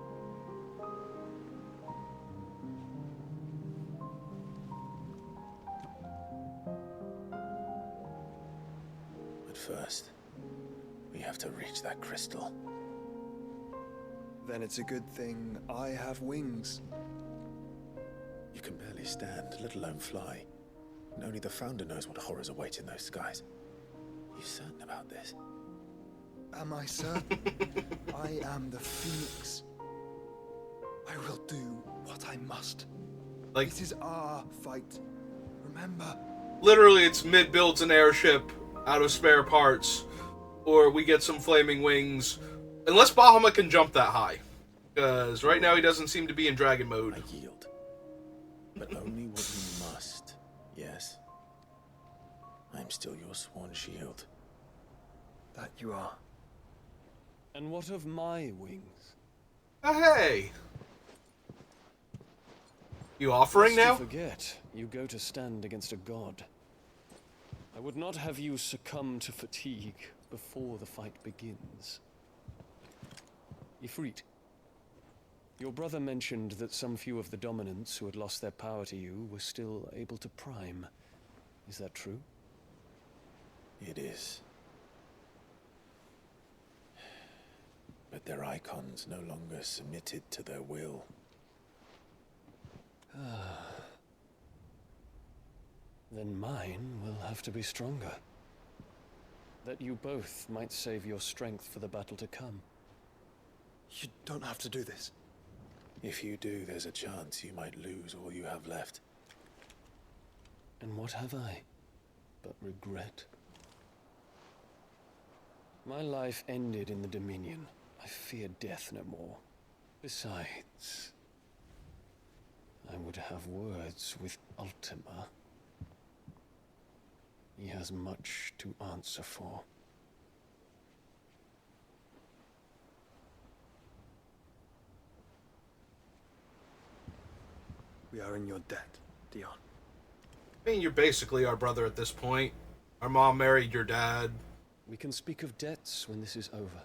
But first, we have to reach that crystal. Then it's a good thing I have wings. You can barely stand, let alone fly. And only the Founder knows what horrors await in those skies. Are you certain about this? Am I certain? I am the Phoenix. I will do what I must. Like, this is our fight. Remember? Literally, it's mid builds an airship out of spare parts, or we get some flaming wings. Unless Bahamut can jump that high, because right now he doesn't seem to be in dragon mode. I yield. But only what you must, yes? I'm still your sworn shield. That you are. And what of my wings? Hey! You offering Lest now? you forget, you go to stand against a god. I would not have you succumb to fatigue before the fight begins. Ifrit, your brother mentioned that some few of the dominants who had lost their power to you were still able to prime. Is that true? It is. But their icons no longer submitted to their will. Then mine will have to be stronger. That you both might save your strength for the battle to come. You don't have to do this. If you do, there's a chance you might lose all you have left. And what have I but regret? My life ended in the Dominion. I fear death no more. Besides, I would have words with Ultima. He has much to answer for. We are in your debt, Dion. I mean, you're basically our brother at this point. Our mom married your dad. We can speak of debts when this is over.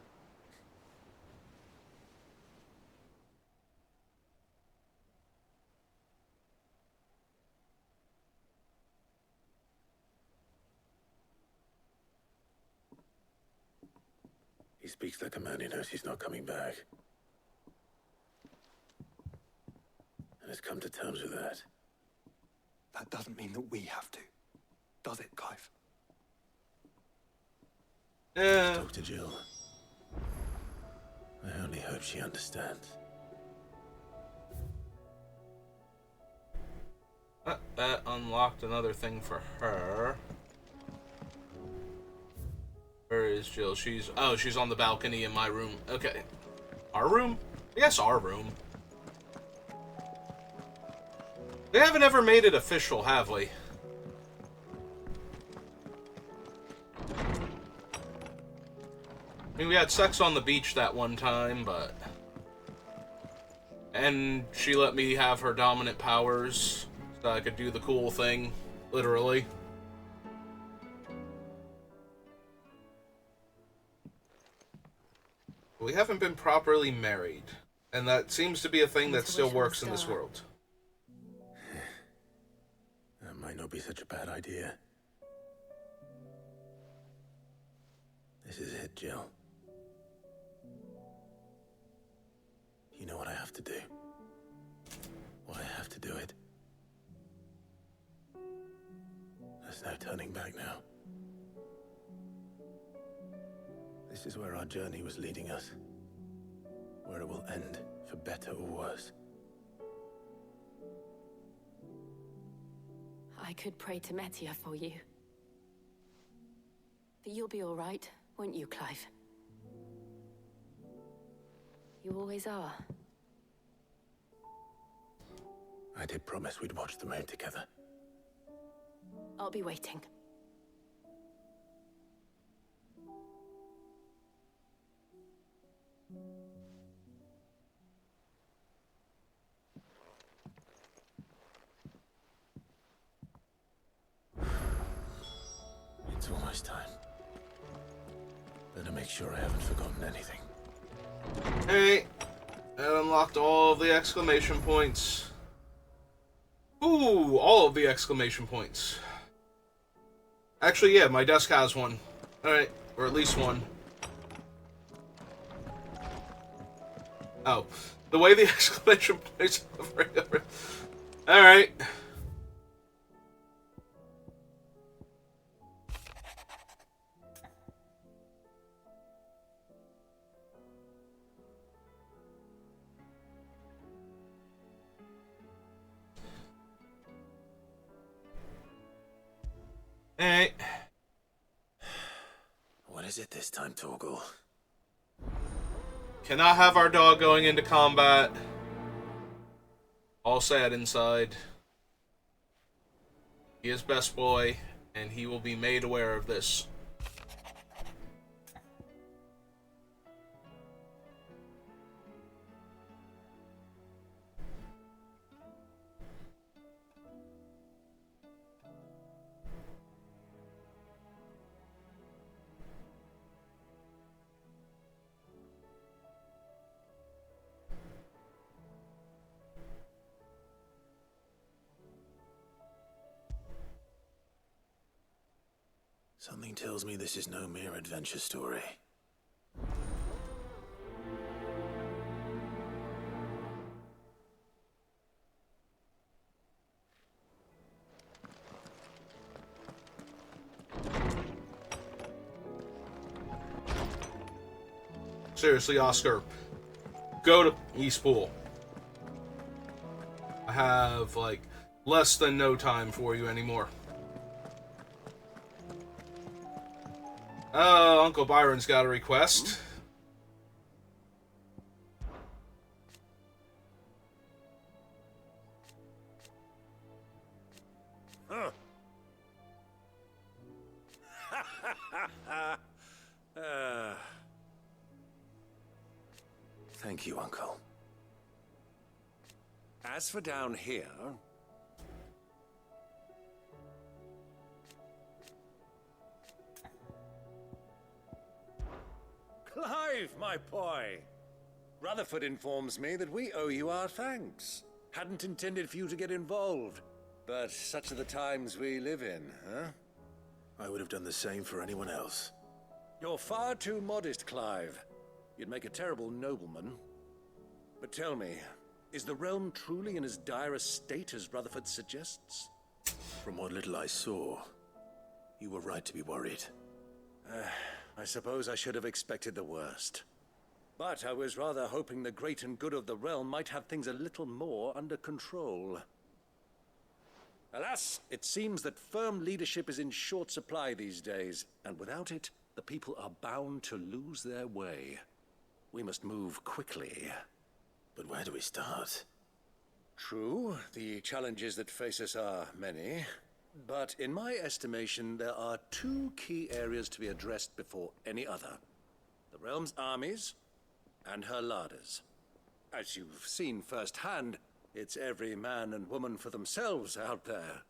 He speaks like a man who knows he's not coming back. And has come to terms with that. That doesn't mean that we have to. Does it, Clive? Talk to Jill. I only hope she understands. That unlocked another thing for her. Where is Jill? She's on the balcony in my room. Okay. Our room? Yes, our room. They haven't ever made it official, have we? I mean, we had sex on the beach that one time, but... And she let me have her dominant powers, so I could do the cool thing, literally. We haven't been properly married, and that seems to be a thing that still works in this world. That might not be such a bad idea. This is it, Jill. You know what I have to do. Why I have to do it. There's no turning back now. This is where our journey was leading us. Where it will end, for better or worse. I could pray to Metia for you. But you'll be all right, won't you, Clive? You always are. I did promise we'd watch the moon together. I'll be waiting. It's almost time. Better make sure I haven't forgotten anything. Hey, that unlocked all of the exclamation points. Ooh, all of the exclamation points. Actually, yeah, my desk has one. Alright, or at least one. Oh, the way the exclamation points over. Alright. Alright. What is it this time, Torgal? Cannot have our dog going into combat. All sad inside. He is best boy, and he will be made aware of this. Something tells me this is no mere adventure story. Seriously, Oscar, go to East Pool. I have, like, less than no time for you anymore. Uncle Byron's got a request. Huh. Thank you, Uncle. As for down here... Clive, my boy! Rutherford informs me that we owe you our thanks. Hadn't intended for you to get involved, but such are the times we live in, huh? I would have done the same for anyone else. You're far too modest, Clive. You'd make a terrible nobleman. But tell me, is the realm truly in as dire a state as Rutherford suggests? From what little I saw, you were right to be worried. I suppose I should have expected the worst. But I was rather hoping the great and good of the realm might have things a little more under control. Alas, it seems that firm leadership is in short supply these days, and without it, the people are bound to lose their way. We must move quickly. But where do we start? True, the challenges that face us are many. But in my estimation, there are two key areas to be addressed before any other. The realm's armies and her larders. As you've seen firsthand, it's every man and woman for themselves out there.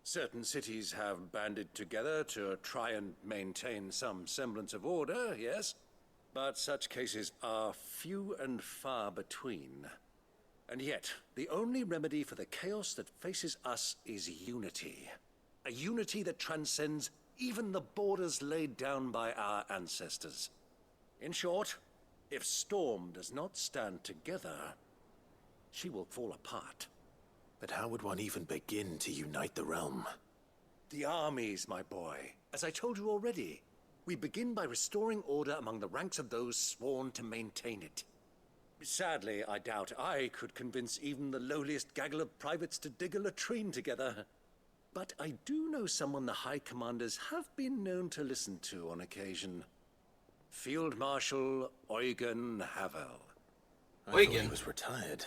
Certain cities have banded together to try and maintain some semblance of order, yes? But such cases are few and far between. And yet, the only remedy for the chaos that faces us is unity. A unity that transcends even the borders laid down by our ancestors. In short, if Storm does not stand together, she will fall apart. But how would one even begin to unite the realm? The armies, my boy. As I told you already, we begin by restoring order among the ranks of those sworn to maintain it. Sadly, I doubt I could convince even the lowliest gaggle of privates to dig a latrine together. But I do know someone the High Commanders have been known to listen to on occasion. Field Marshal Eugen Havel. I thought he was retired.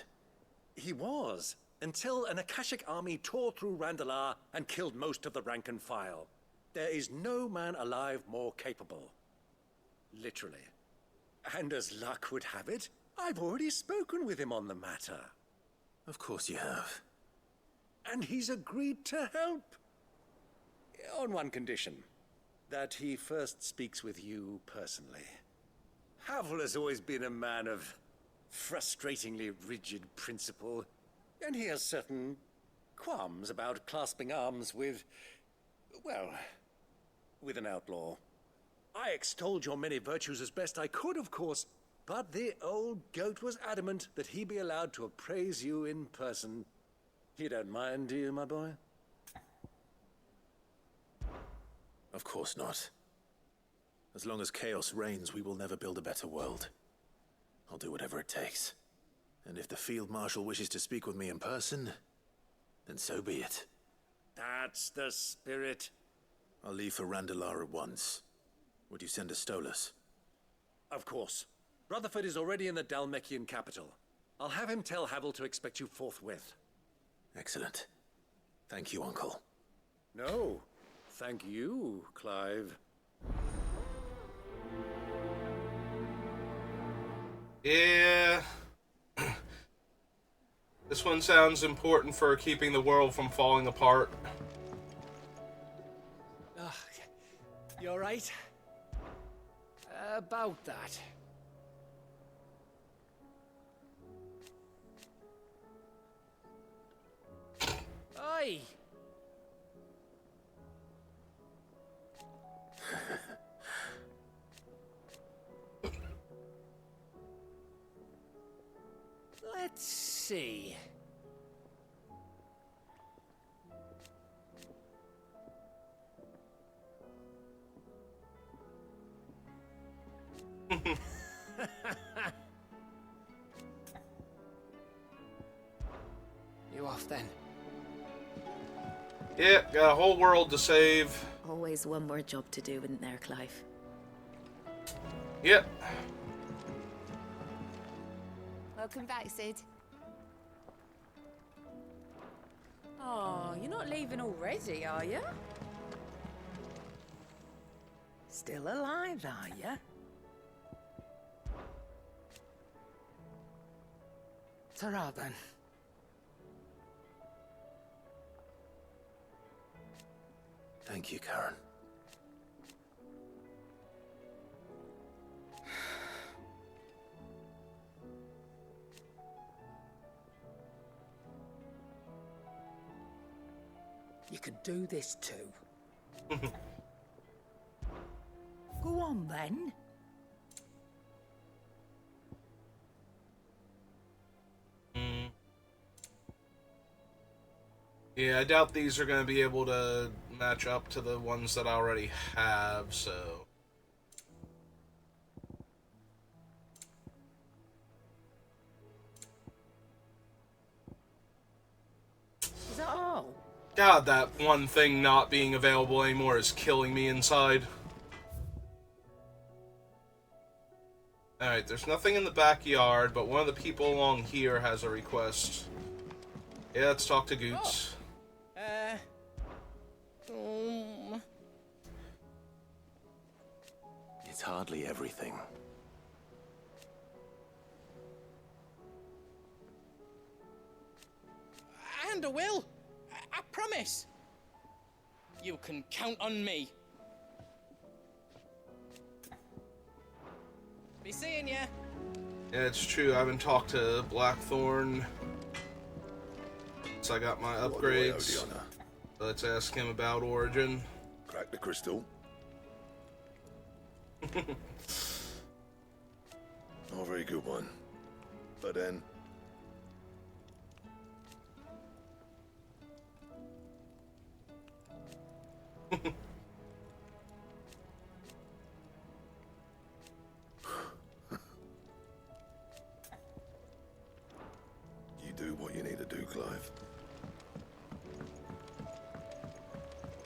He was, until an Akashic army tore through Randalar and killed most of the rank and file. There is no man alive more capable. Literally. And as luck would have it, I've already spoken with him on the matter. Of course you have. And he's agreed to help. On one condition. That he first speaks with you personally. Havel has always been a man of frustratingly rigid principle, and he has certain qualms about clasping arms with, well, with an outlaw. I extolled your many virtues as best I could, of course, but the old goat was adamant that he be allowed to appraise you in person. You don't mind, do you, my boy? Of course not. As long as chaos reigns, we will never build a better world. I'll do whatever it takes. And if the Field Marshal wishes to speak with me in person, then so be it. That's the spirit. I'll leave for Randalar at once. Would you send a Stolas? Of course. Rutherford is already in the Dhalmekian capital. I'll have him tell Havel to expect you forthwith. Excellent. Thank you, Uncle. No. Thank you, Clive. Yeah. This one sounds important for keeping the world from falling apart. You alright? About that. Oi! Let's see. You off then? Yeah, got a whole world to save. Always one more job to do, isn't there, Clive? Yep. Welcome back, Sid. Oh, you're not leaving already, are you? Still alive, are you? Ta-ra then. Thank you, Karen. You could do this too. Go on then. Yeah, I doubt these are going to be able to match up to the ones that I already have, so... Is that all? God, that one thing not being available anymore is killing me inside. Alright, there's nothing in the backyard, but one of the people along here has a request. Yeah, let's talk to Goots. It's hardly everything. And I will. I promise. You can count on me. Be seeing ya. Yeah, it's true. I haven't talked to Blackthorn since I got my upgrades. Let's ask him about Origin. Crack the crystal. Not a very good one. But then... You do what you need to do, Clive.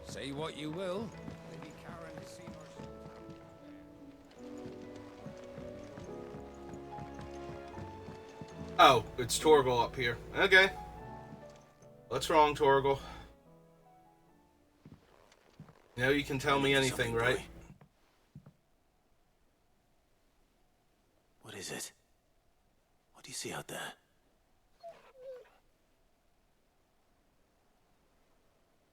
Say what you will. Oh, it's Torgal up here. Okay. What's wrong, Torgal? You know you can tell me anything, right? What is it? What do you see out there?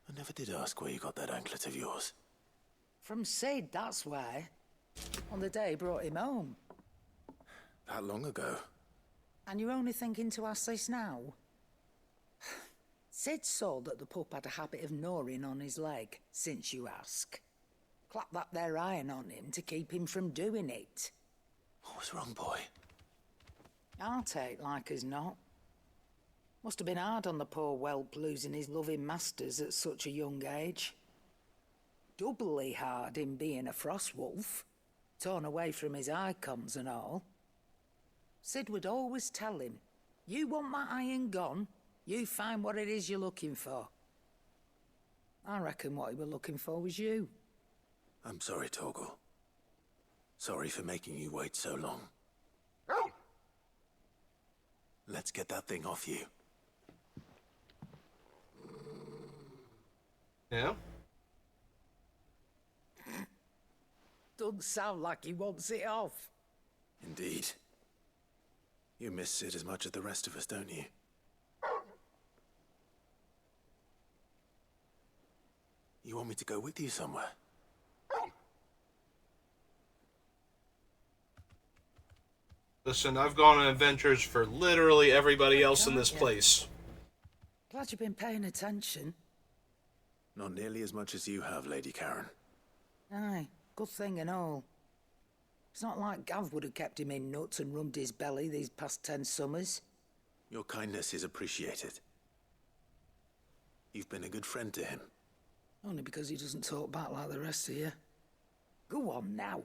I never did ask where you got that anklet of yours. From Sid, that's why. On the day he brought him home. That long ago? And you're only thinking to ask this now? Sid saw that the pup had a habit of gnawing on his leg, since you ask. Clap that there iron on him to keep him from doing it. What was wrong, boy? I'll take like as not. Must have been hard on the poor whelp losing his loving masters at such a young age. Doubly hard in being a frost wolf, torn away from his icons and all. Sid would always tell him, you want that iron gone, you find what it is you're looking for. I reckon what he were looking for was you. I'm sorry, Torgal. Sorry for making you wait so long. Let's get that thing off you. Yeah? Doesn't sound like he wants it off. Indeed. You miss Sid as much as the rest of us, don't you? You want me to go with you somewhere? Listen, I've gone on adventures for literally everybody else in this place. Glad you've been paying attention. Not nearly as much as you have, Lady Karen. Aye, good thing and all. It's not like Gav would have kept him in nuts and rubbed his belly these past 10 summers. Your kindness is appreciated. You've been a good friend to him. Only because he doesn't talk back like the rest of you. Go on now.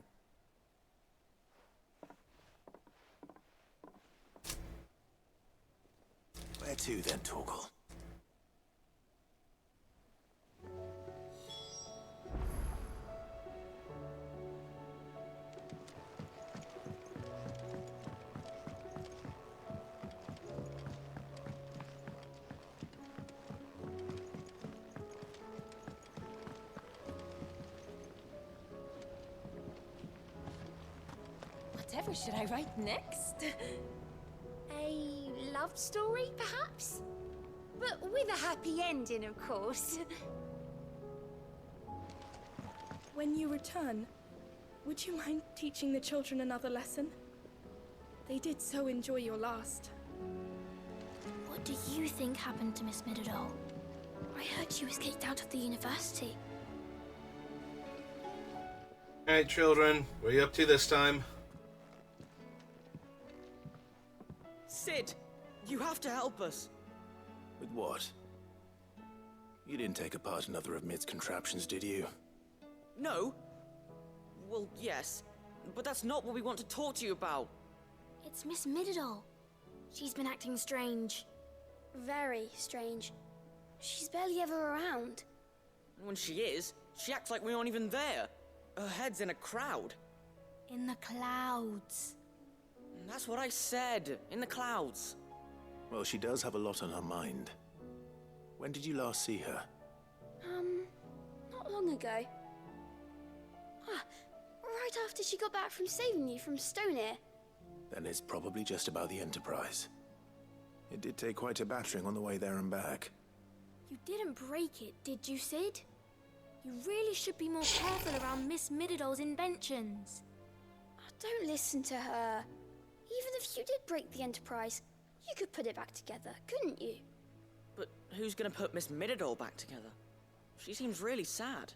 Where to then, Torgal? Whatever should I write next? A love story, perhaps? But with a happy ending, of course. When you return, would you mind teaching the children another lesson? They did so enjoy your last. What do you think happened to Miss Middledole? I heard she was kicked out of the university. Alright, children, what are you up to this time? Sid, you have to help us. With what? You didn't take apart another of Mid's contraptions, did you? No. Well, yes, but that's not what we want to talk to you about. It's Miss Middledole. She's been acting strange. Very strange. She's barely ever around. When she is, she acts like we aren't even there. Her head's in a crowd. In the clouds. That's what I said. In the clouds. Well, she does have a lot on her mind. When did you last see her? Not long ago. Right after she got back from saving you from Stoneir. Then it's probably just about the Enterprise. It did take quite a battering on the way there and back. You didn't break it, did you, Sid? You really should be more careful around Miss Middledole's inventions. Don't listen to her. Even if you did break the Enterprise, you could put it back together, couldn't you? But who's gonna put Miss Middledole back together? She seems really sad.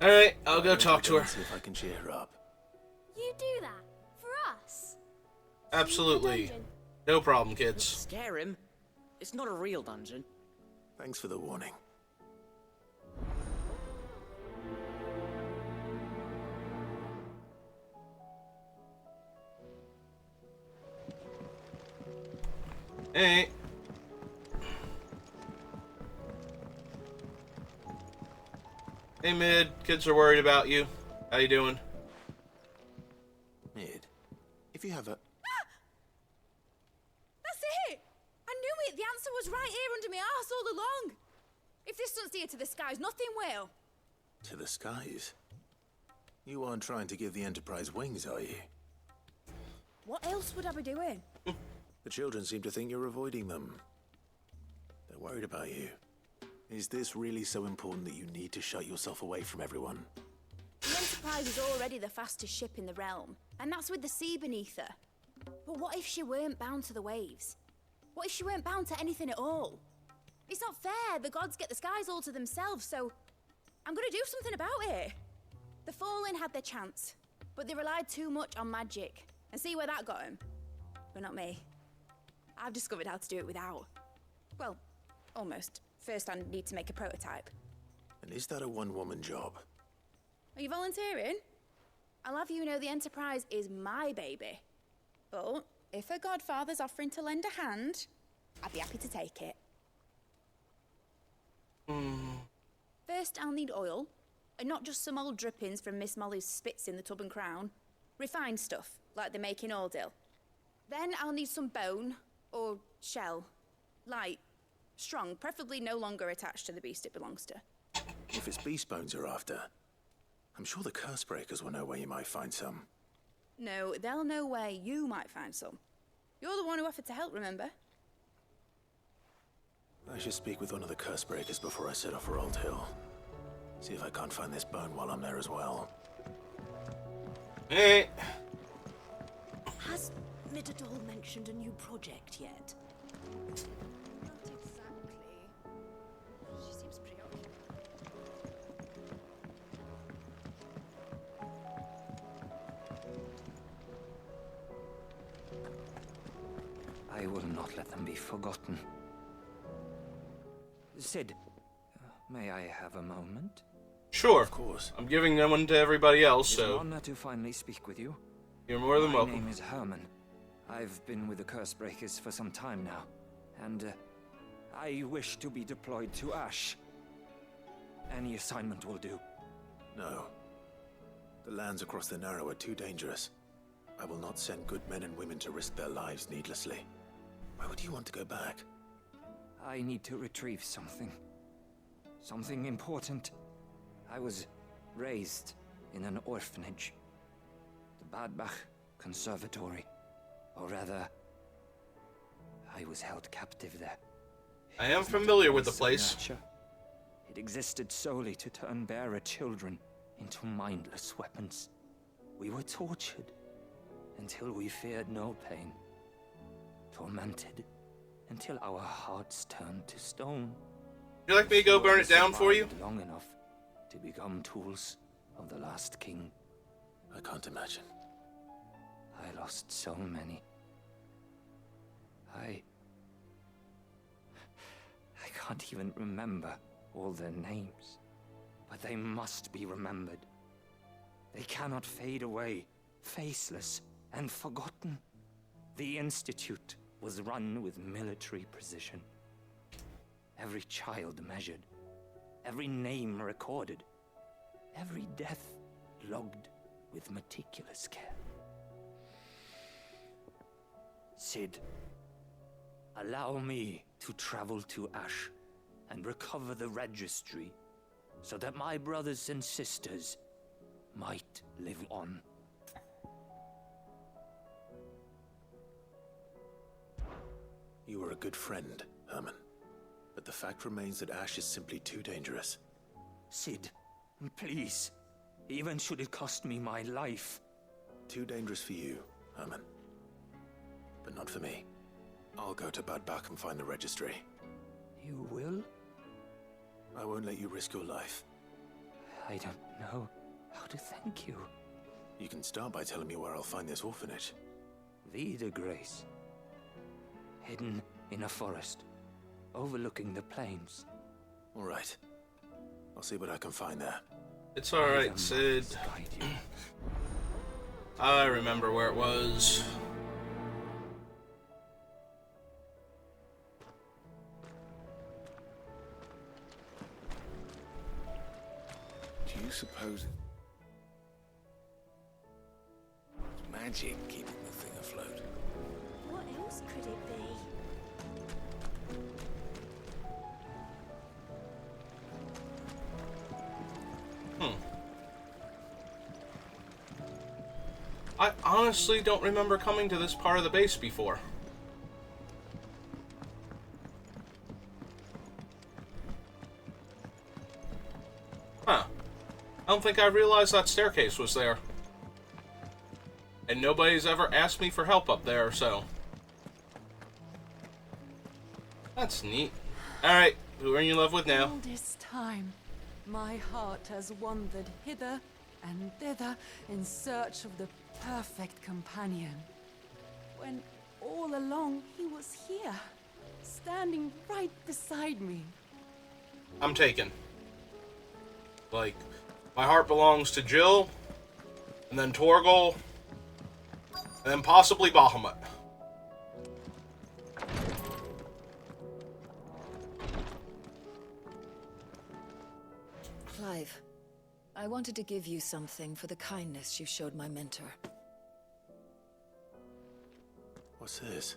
Alright, I'll go talk to her. See if I can cheer her up. You do that? For us? Absolutely. No problem, kids. Scare him? It's not a real dungeon. Thanks for the warning. Hey. Hey, Mid. Kids are worried about you. How you doing? Mid, if you have a... That's it! I knew it! The answer was right here under my arse all along! If this doesn't steer to the skies, nothing will! To the skies? You aren't trying to give the Enterprise wings, are you? What else would I be doing? The children seem to think you're avoiding them. They're worried about you. Is this really so important that you need to shut yourself away from everyone? The Enterprise is already the fastest ship in the realm, and that's with the sea beneath her. But what if she weren't bound to the waves? What if she weren't bound to anything at all? It's not fair. The gods get the skies all to themselves, so I'm gonna do something about it. The Fallen had their chance, but they relied too much on magic. And see where that got them? But not me. I've discovered how to do it without. Well, almost. First, I need to make a prototype. And is that a one-woman job? Are you volunteering? I'll have you know the Enterprise is my baby. But if a godfather's offering to lend a hand, I'd be happy to take it. First, I'll need oil, and not just some old drippings from Miss Molly's spits in the Tub and Crown. Refined stuff, like they make in Ordil. Then I'll need some bone, or shell. Light, strong, preferably no longer attached to the beast it belongs to. If it's beast bones you're after, I'm sure the Cursebreakers will know where you might find some. No, they'll know where you might find some. You're the one who offered to help, remember? I should speak with one of the Cursebreakers before I set off for Old Hill. See if I can't find this bone while I'm there as well. Hey. Has Middledole mentioned a new project yet? Not exactly. She seems preoccupied. I will not let them be forgotten. Sid, may I have a moment? Sure. Of course. I'm giving one to everybody else, It's an so... honor to finally speak with you. You're more than welcome. My name is Herman. I've been with the Cursebreakers for some time now, and I wish to be deployed to Ash. Any assignment will do. No. The lands across the Narrow are too dangerous. I will not send good men and women to risk their lives needlessly. Why would you want to go back? I need to retrieve something. Something important. I was raised in an orphanage. The Badbach Conservatory. Or rather, I was held captive there. I am familiar with the place. It existed solely to turn bearer children into mindless weapons. We were tortured until we feared no pain. Tormented until our hearts turned to stone. Would you like me to go burn it down for you? Long enough to become tools of the last king. I can't imagine. I lost so many. I can't even remember all their names. But they must be remembered. They cannot fade away, faceless and forgotten. The Institute was run with military precision. Every child measured, every name recorded, every death logged with meticulous care. Cid, allow me to travel to Ash and recover the registry so that my brothers and sisters might live on. You were a good friend, Herman. But the fact remains that Ash is simply too dangerous. Cid, please. Even should it cost me my life. Too dangerous for you, Herman. But not for me. I'll go to Bad Bach and find the registry. You will? I won't let you risk your life. I don't know how to thank you. You can start by telling me where I'll find this orphanage. Vida Grace. Hidden in a forest, overlooking the plains. All right. I'll see what I can find there. It's alright, Cid. I remember where it was. Do you suppose it's magic keeping the thing afloat? What else could it be? I honestly don't remember coming to this part of the base before. Huh. I don't think I realized that staircase was there. And nobody's ever asked me for help up there, so... That's neat. Alright, who are you in love with now? All this time, my heart has wandered hither and thither in search of the perfect companion. When all along he was here, standing right beside me. I'm taken. Like, my heart belongs to Jill, and then Torgal, and then possibly Bahamut. Clive, I wanted to give you something for the kindness you showed my mentor. What's this?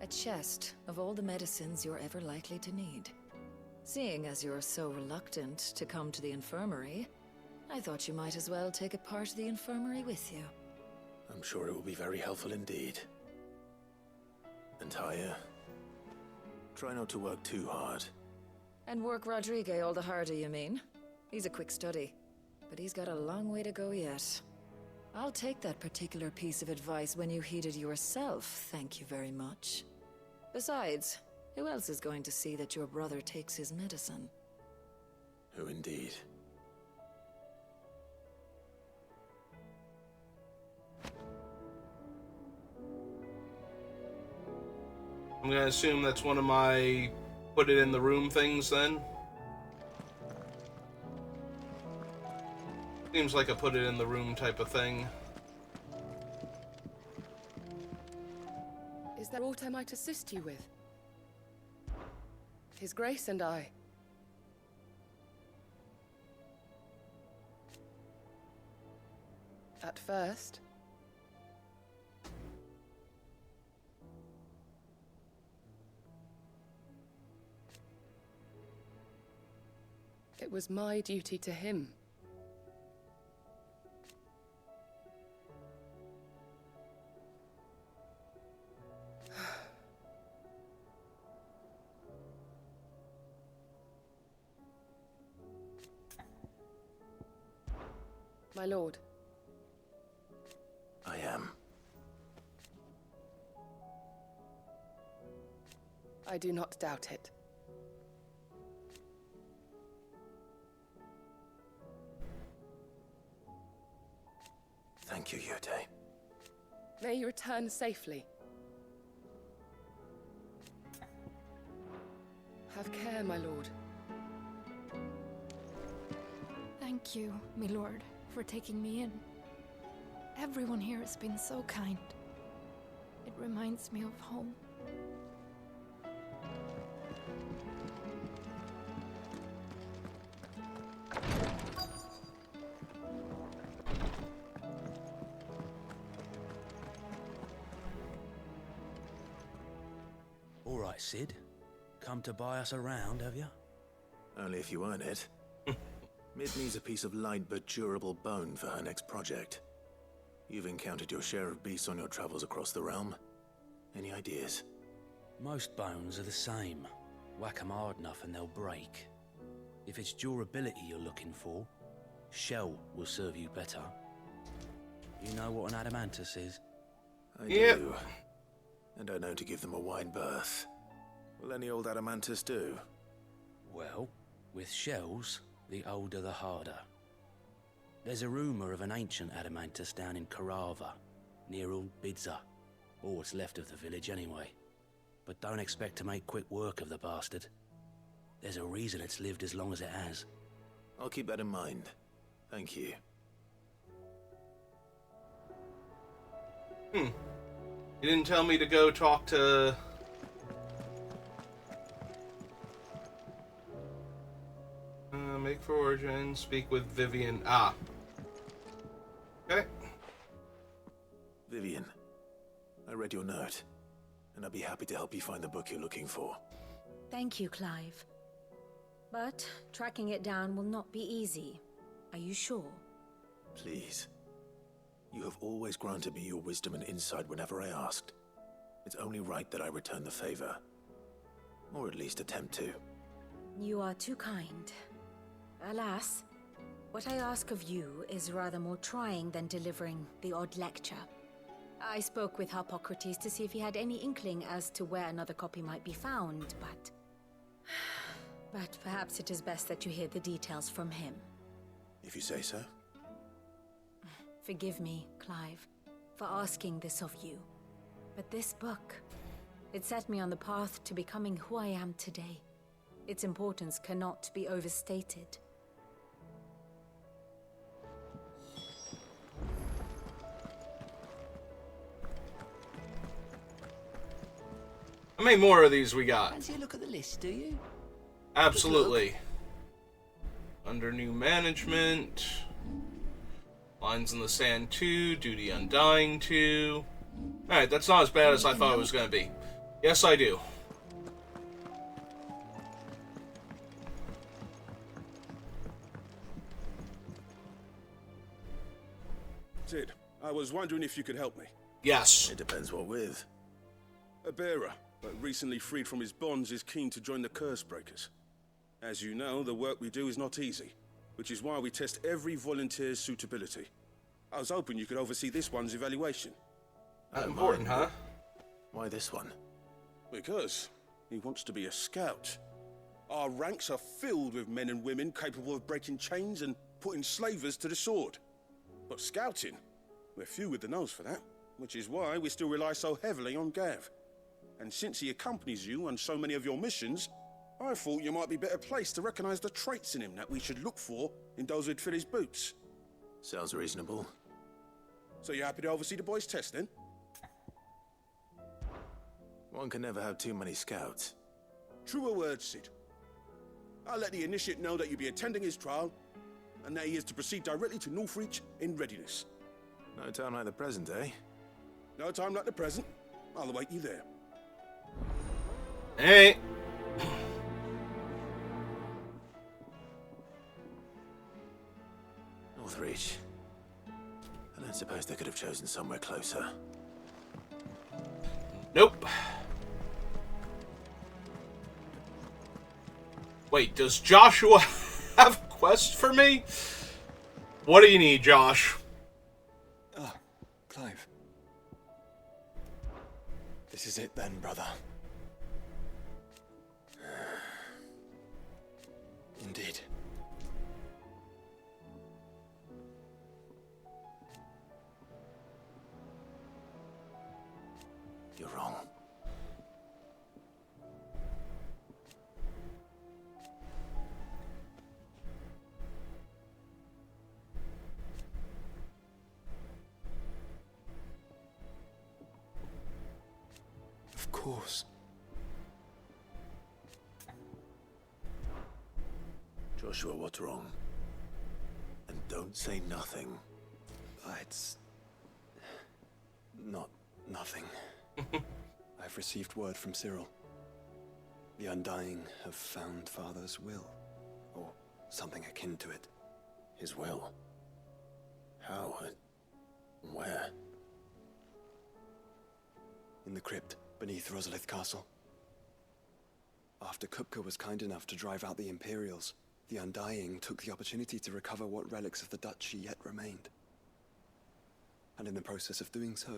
A chest of all the medicines you're ever likely to need. Seeing as you're so reluctant to come to the infirmary, I thought you might as well take a part of the infirmary with you. I'm sure it will be very helpful indeed. And Taya, try not to work too hard. And work Rodrigue all the harder, you mean? He's a quick study, but he's got a long way to go yet. I'll take that particular piece of advice when you heed it yourself, thank you very much. Besides, who else is going to see that your brother takes his medicine? Who indeed? I'm gonna assume that's one of my put it in the room things then. Seems like a put it in the room type of thing. Is there aught I might assist you with? His Grace and I. At first, it was my duty to him My lord. I am. I do not doubt it. Thank you, Yute. May you return safely. Have care, my lord. Thank you, my lord, for taking me in. Everyone here has been so kind. It reminds me of home. All right, Sid. Come to buy us around, have you? Only if you earn it. Mid needs a piece of light but durable bone for her next project. You've encountered your share of beasts on your travels across the realm. Any ideas? Most bones are the same. Whack 'em hard enough and they'll break. If it's durability you're looking for, shell will serve you better. You know what an adamantus is? I do. And I know to give them a wide berth. Will any old adamantus do? Well, with shells, the older the harder. There's a rumour of an ancient adamantus down in Karava, near Old Bidza, or what's left of the village anyway. But don't expect to make quick work of the bastard. There's a reason it's lived as long as it has. I'll keep that in mind. Thank you. You didn't tell me to go talk to... make for origin, speak with Vivian. Ah. Okay. Vivian, I read your note, and I'd be happy to help you find the book you're looking for. Thank you, Clive. But tracking it down will not be easy. Are you sure? Please. You have always granted me your wisdom and insight whenever I asked. It's only right that I return the favor. Or at least attempt to. You are too kind. Alas, what I ask of you is rather more trying than delivering the odd lecture. I spoke with Harpocrates to see if he had any inkling as to where another copy might be found, but... But perhaps it is best that you hear the details from him. If you say so. Forgive me, Clive, for asking this of you. But this book, it set me on the path to becoming who I am today. Its importance cannot be overstated. How many more of these we got? Fancy a look at the list, do you? Absolutely. Under new management. Lines in the Sand 2. Duty Undying 2. Alright, that's not as bad as I thought it was going to be. Yes, I do. Sid, I was wondering if you could help me. Yes. It depends what with. A bearer, but recently freed from his bonds, is keen to join the Cursebreakers. As you know, the work we do is not easy, which is why we test every volunteer's suitability. I was hoping you could oversee this one's evaluation. Not important, huh? Why this one? Because he wants to be a scout. Our ranks are filled with men and women capable of breaking chains and putting slavers to the sword. But scouting, we're few with the nose for that, which is why we still rely so heavily on Gav. And since he accompanies you on so many of your missions, I thought you might be better placed to recognize the traits in him that we should look for in those who'd fill his boots. Sounds reasonable. So you're happy to oversee the boys' test, then? One can never have too many scouts. Truer words, Sid. I'll let the initiate know that you'll be attending his trial, and that he is to proceed directly to Northreach in readiness. No time like the present, eh? No time like the present. I'll await you there. Hey! Northreach. I don't suppose they could have chosen somewhere closer. Nope. Wait, does Joshua have a quest for me? What do you need, Josh? Ah, Clive. This is it then, brother. Indeed. You're wrong. Of course. Joshua, what's wrong? And don't say nothing. It's not nothing. I've received word from Cyril. The Undying have found Father's will, or something akin to it. His will? How? Where? In the crypt beneath Rosalith Castle. After Kupka was kind enough to drive out the Imperials, the Undying took the opportunity to recover what relics of the Duchy yet remained. And in the process of doing so,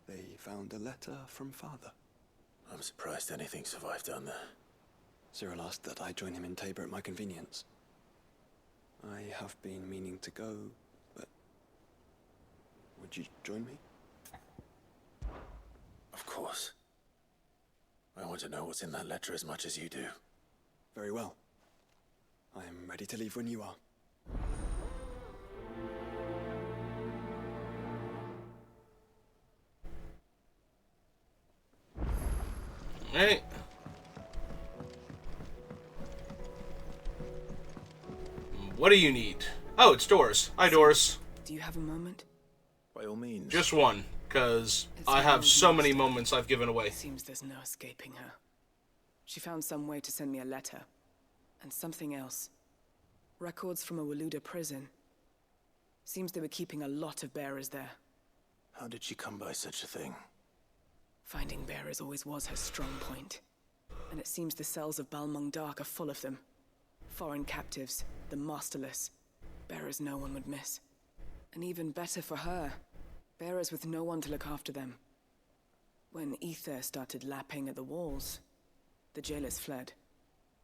they found a letter from Father. I'm surprised anything survived down there. Cyril asked that I join him in Tabor at my convenience. I have been meaning to go, but... would you join me? Of course. I want to know what's in that letter as much as you do. Very well. I am ready to leave when you are. Alright. What do you need? Oh, it's Doris. Hi, Doris. Do you have a moment? By all means. Just one, because I have so many moments I've given away. Seems there's no escaping her. She found some way to send me a letter. And something else. Records from a Waluda prison. Seems they were keeping a lot of bearers there. How did she come by such a thing? Finding bearers always was her strong point. And it seems the cells of Balmung Dark are full of them. Foreign captives, the masterless. Bearers no one would miss. And even better for her, bearers with no one to look after them. When Ether started lapping at the walls, the jailers fled.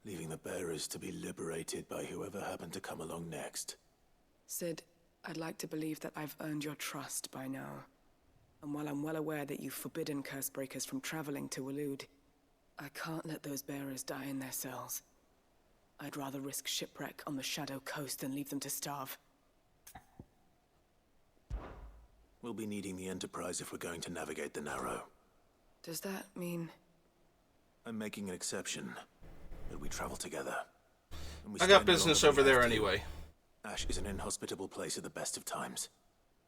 Leaving the bearers to be liberated by whoever happened to come along next. Sid, I'd like to believe that I've earned your trust by now. And while I'm well aware that you've forbidden Cursebreakers from traveling to Waloed, I can't let those bearers die in their cells. I'd rather risk shipwreck on the Shadow Coast than leave them to starve. We'll be needing the Enterprise if we're going to navigate the Narrow. Does that mean... I'm making an exception, but we travel together. And we I stay got no business longer over than we there have to. anyway. Ash is an inhospitable place at the best of times.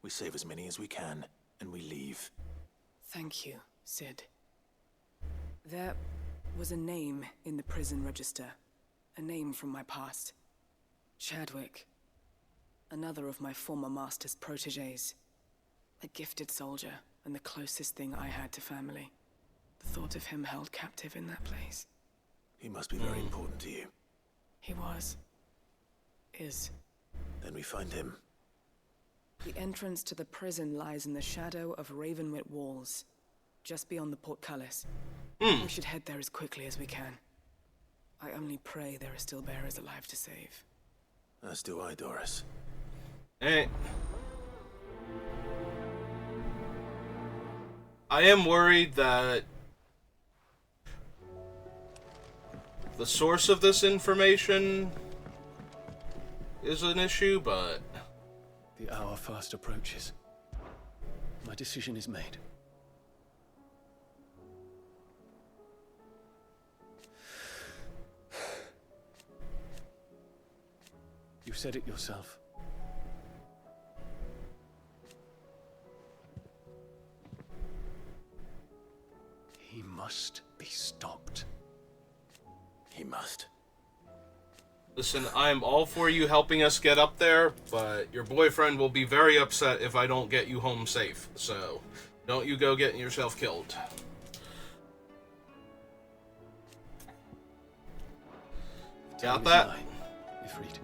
We save as many as we can, and we leave. Thank you, Sid. There was a name in the prison register. A name from my past. Chadwick. Another of my former master's protégés. A gifted soldier, and the closest thing I had to family. The thought of him held captive in that place. He must be very important to you. He was. Is. Then we find him. The entrance to the prison lies in the shadow of Ravenwit Walls, just beyond the portcullis. We should head there as quickly as we can. I only pray there are still bearers alive to save. As do I, Doris. Hey. I am worried that the source of this information is an issue, but... The hour fast approaches. My decision is made. You said it yourself. He must be stopped. He must. Listen, I am all for you helping us get up there, but your boyfriend will be very upset if I don't get you home safe. So, don't you go getting yourself killed. Got that? Ifrit.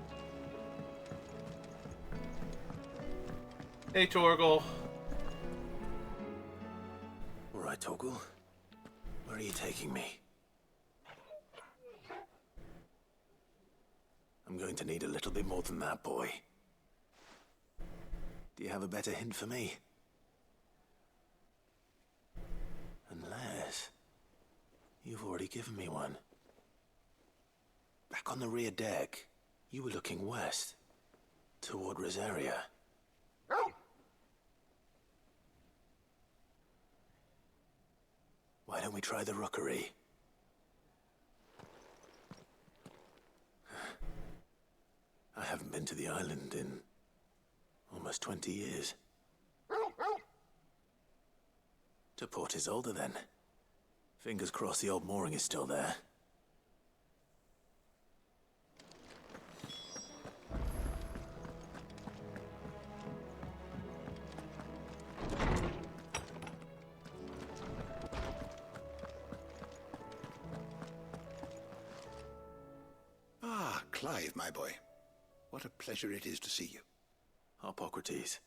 Hey, Torgal. All right, Torgal. Where are you taking me? I'm going to need a little bit more than that, boy. Do you have a better hint for me? Unless you've already given me one. Back on the rear deck, you were looking west, toward Rosaria. Why don't we try the rookery? I haven't been to the island in almost 20 years. To Port Isolde, then. Fingers crossed the old mooring is still there. Ah, Clive, my boy. What a pleasure it is to see you. Harpocrates.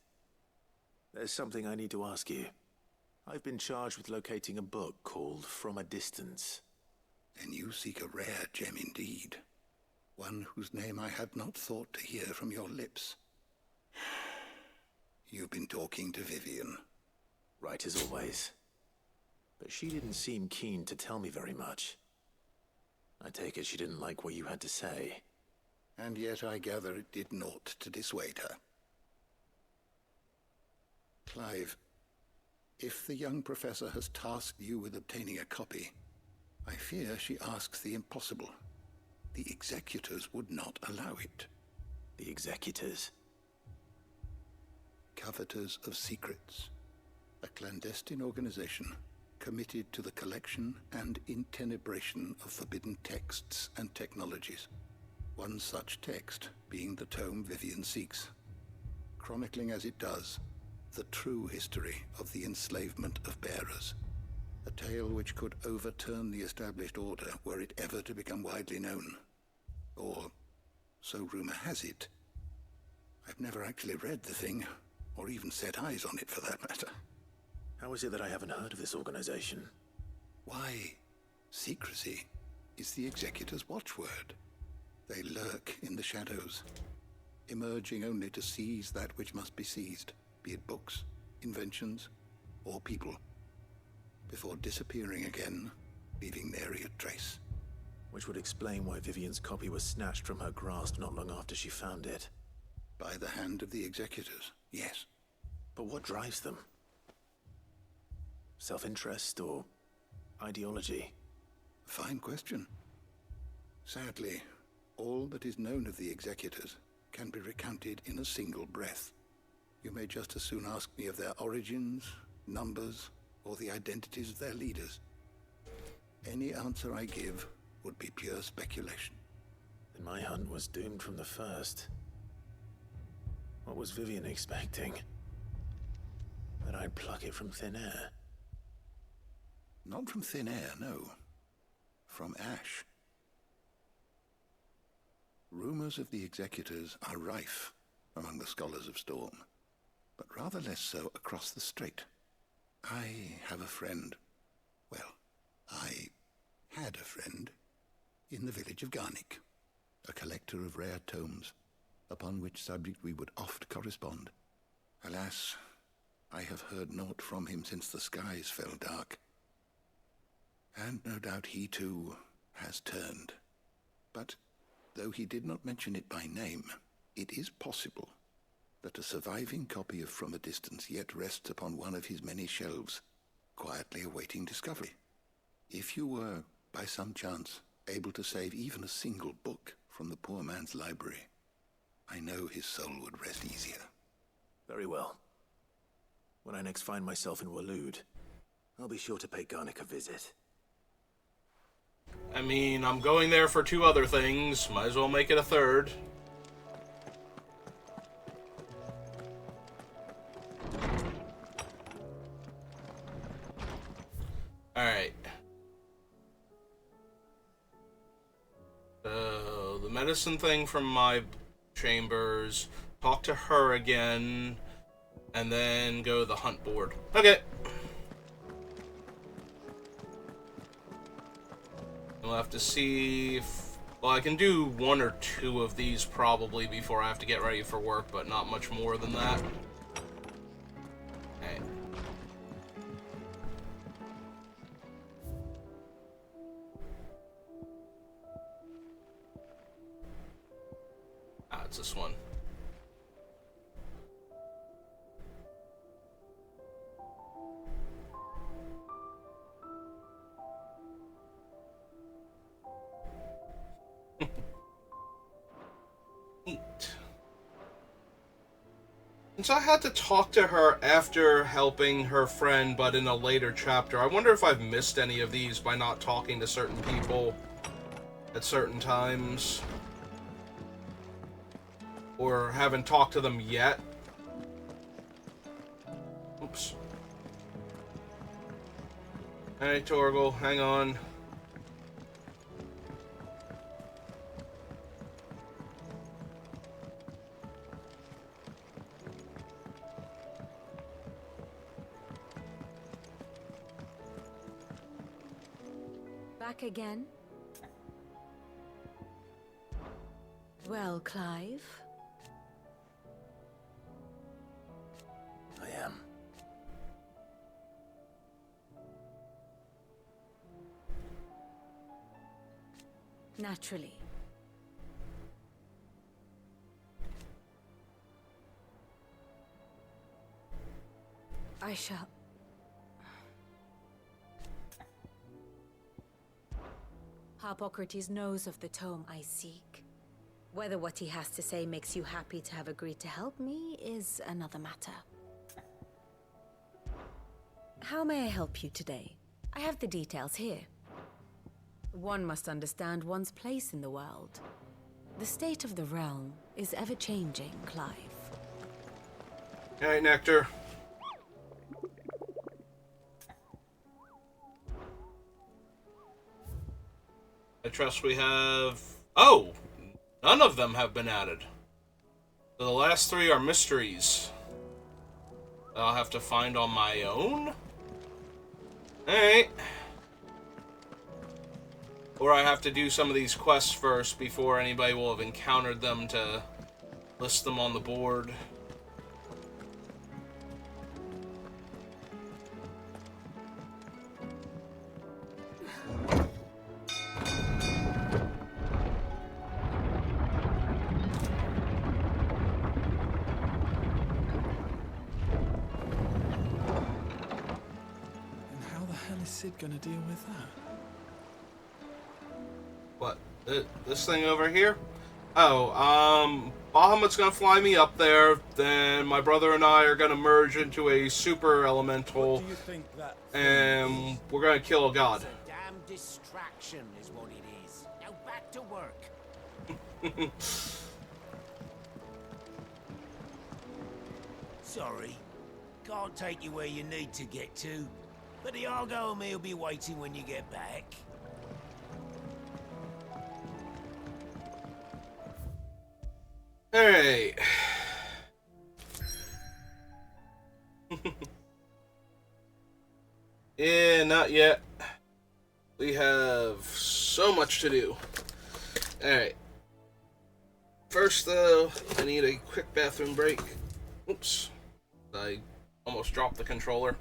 There's something I need to ask you. I've been charged with locating a book called From a Distance. Then you seek a rare gem indeed. One whose name I had not thought to hear from your lips. You've been talking to Vivian. Right as always. But she didn't seem keen to tell me very much. I take it she didn't like what you had to say. And yet I gather it did naught to dissuade her. Clive, if the young professor has tasked you with obtaining a copy, I fear she asks the impossible. The executors would not allow it. The executors? Coveters of Secrets. A clandestine organization committed to the collection and intenebration of forbidden texts and technologies. One such text being the tome Vivian seeks, chronicling as it does the true history of the enslavement of bearers, a tale which could overturn the established order were it ever to become widely known. Or, so rumor has it. I've never actually read the thing, or even set eyes on it for that matter. How is it that I haven't heard of this organization? Why, secrecy is the Executor's watchword. They lurk in the shadows, emerging only to seize that which must be seized, be it books, inventions, or people, before disappearing again, leaving nary a trace. Which would explain why Vivian's copy was snatched from her grasp not long after she found it. By the hand of the Executors, yes. But what drives them? Self-interest or ideology? Fine question. Sadly, all that is known of the Executors can be recounted in a single breath. You may just as soon ask me of their origins, numbers, or the identities of their leaders. Any answer I give would be pure speculation. Then my hunt was doomed from the first. What was Vivian expecting? That I'd pluck it from thin air? Not from thin air, no. From ash. Rumors of the Executors are rife among the Scholars of Storm, but rather less so across the Strait. I have a friend. Well, I had a friend in the village of Garnick, a collector of rare tomes, upon which subject we would oft correspond. Alas, I have heard naught from him since the skies fell dark. And no doubt he too has turned. But though he did not mention it by name, it is possible that a surviving copy of From a Distance yet rests upon one of his many shelves, quietly awaiting discovery. If you were, by some chance, able to save even a single book from the poor man's library, I know his soul would rest easier. Very well. When I next find myself in Waloed, I'll be sure to pay Garnick a visit. I mean, I'm going there for two other things. Might as well make it a third. Alright. The medicine thing from my chambers. Talk to her again. and then go to the hunt board. Okay. We'll have to see if... Well, I can do 1 or 2 of these probably before I have to get ready for work, but not much more than that. Okay. Ah, it's this one. Since I had to talk to her after helping her friend, but in a later chapter, I wonder if I've missed any of these by not talking to certain people at certain times. Or haven't talked to them yet. Oops. Hey, Torgal, hang on. Back again? Well, Clive? I am. Naturally. I shall... Harpocrates knows of the tome I seek. Whether what he has to say makes you happy to have agreed to help me is another matter. How may I help you today? I have the details here. One must understand one's place in the world. The state of the realm is ever-changing, Clive. Alright, Nectar. I trust we have... Oh! None of them have been added. So the last 3 are mysteries. I'll have to find on my own? Alright. Or I have to do some of these quests first before anybody will have encountered them to list them on the board. Sid gonna deal with that? What? This thing over here? Oh, Bahamut's gonna fly me up there, then my brother and I are gonna merge into a super elemental, and we're gonna kill a god. Damn distraction is what it is. Now back to work. Sorry, can't take you where you need to get to. But the Argo and me will be waiting when you get back. Alright. Yeah, not yet. We have so much to do. Alright. First, though, I need a quick bathroom break. Oops. I almost dropped the controller.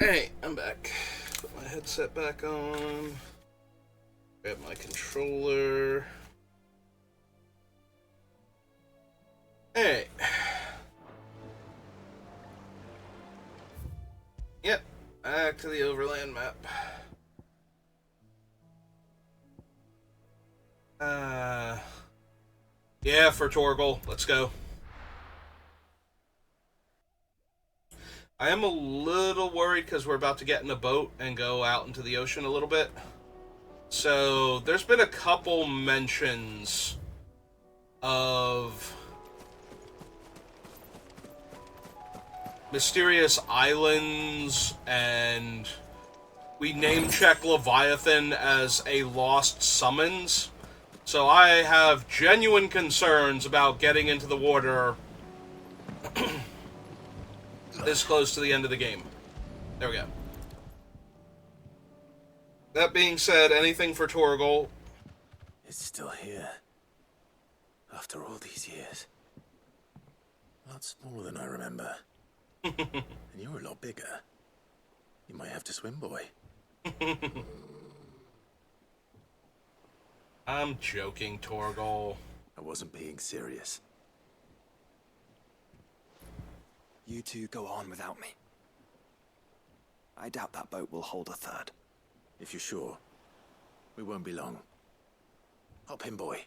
Hey, I'm back. Put my headset back on. Grab my controller. Hey. Yep, back to the overland map. Yeah, for Torgal. Let's go. I am a little worried because we're about to get in a boat and go out into the ocean a little bit. So, there's been a couple mentions of mysterious islands, and we name-check Leviathan as a lost summons. So I have genuine concerns about getting into the water this close to the end of the game. There we go. That being said, anything for Torgal? It's still here. After all these years. A lot smaller than I remember. And you're a lot bigger. You might have to swim, boy. I'm joking, Torgal. I wasn't being serious. You two go on without me. I doubt that boat will hold a third. If you're sure, we won't be long. Hop in, boy.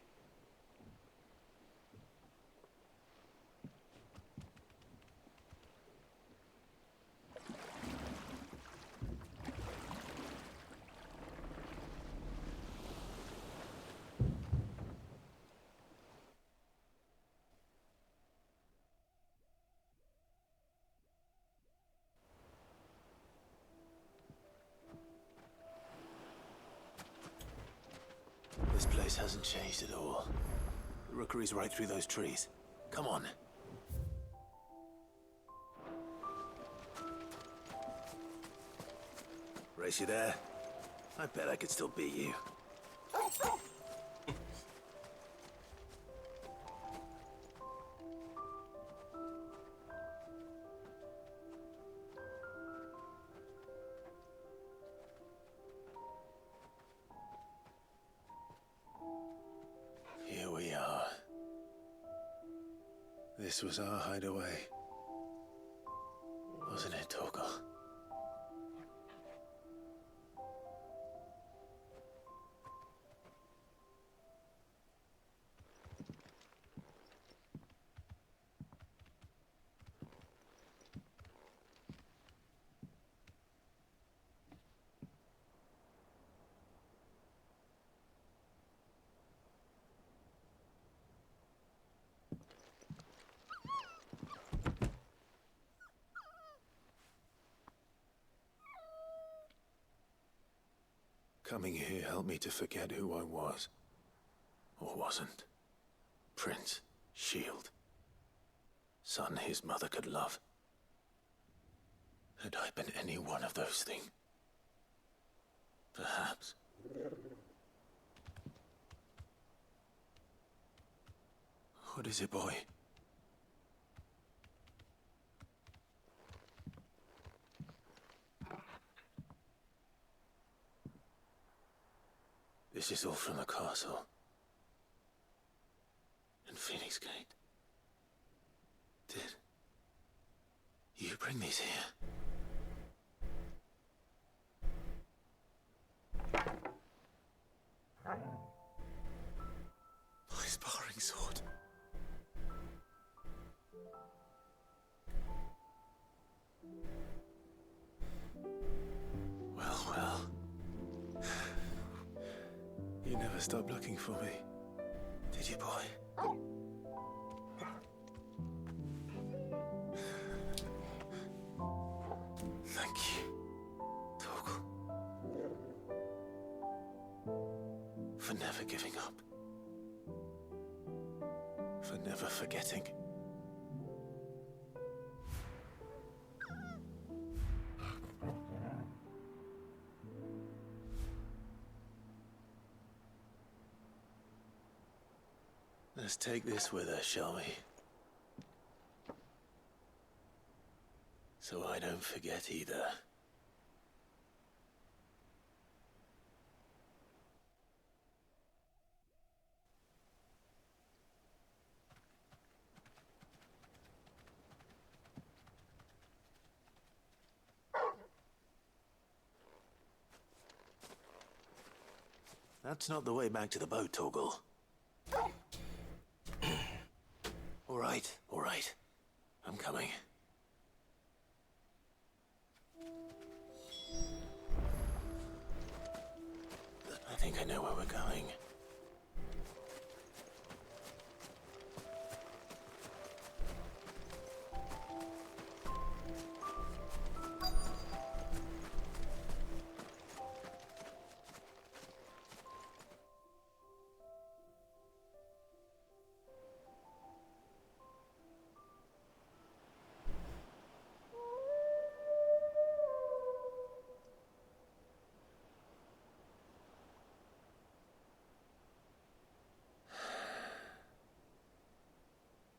This place hasn't changed at all. The rookery's right through those trees. Come on. Race, you there? I bet I could still beat you. Here we are. This was our hideaway. Wasn't it, Torgal? Coming here helped me to forget who I was. Or wasn't. Prince, shield. Son his mother could love. Had I been any one of those things? Perhaps. What is it, boy? This is all from the castle. And Phoenix Gate. Did you bring these here? My sparring sword. Well. You never stopped looking for me, did you, boy? Thank you, Torgal. For never giving up. For never forgetting. Let's take this with us, shall we? So I don't forget either. That's not the way back to the boat, Torgal. All right, all right. I'm coming. I think I know where we're going.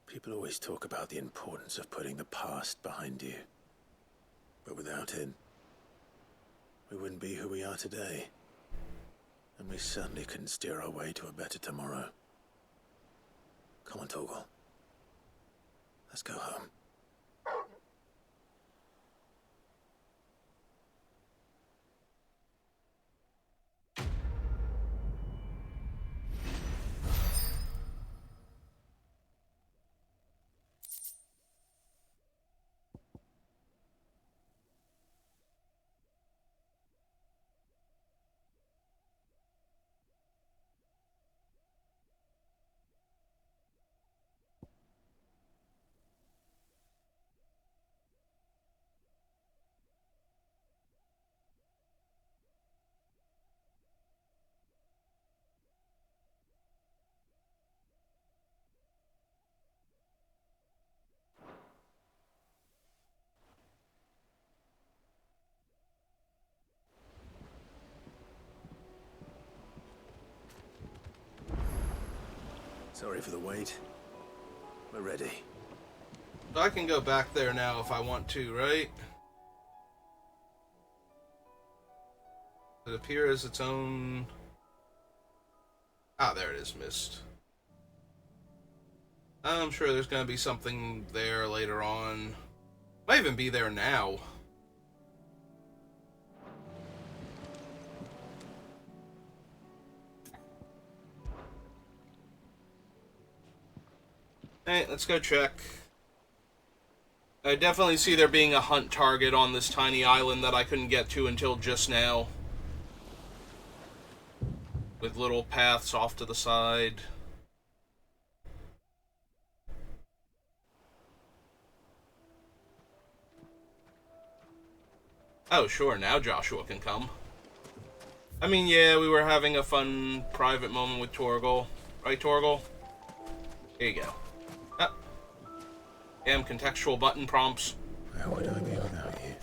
People always talk about the importance of putting the past behind you. But without it, we wouldn't be who we are today. And we certainly couldn't steer our way to a better tomorrow. Come on, Torgal. Let's go home. Sorry for the wait. We're ready. I can go back there now if I want to, right? It appears as its own... Ah, there it is, mist. I'm sure there's gonna be something there later on. Might even be there now. Hey, let's go check. I definitely see there being a hunt target on this tiny island that I couldn't get to until just now. With little paths off to the side. Oh, sure, now Joshua can come. I mean, yeah, we were having a fun private moment with Torgal. Right, Torgal? Here you go. Ah. Damn contextual button prompts. Where would I be without you?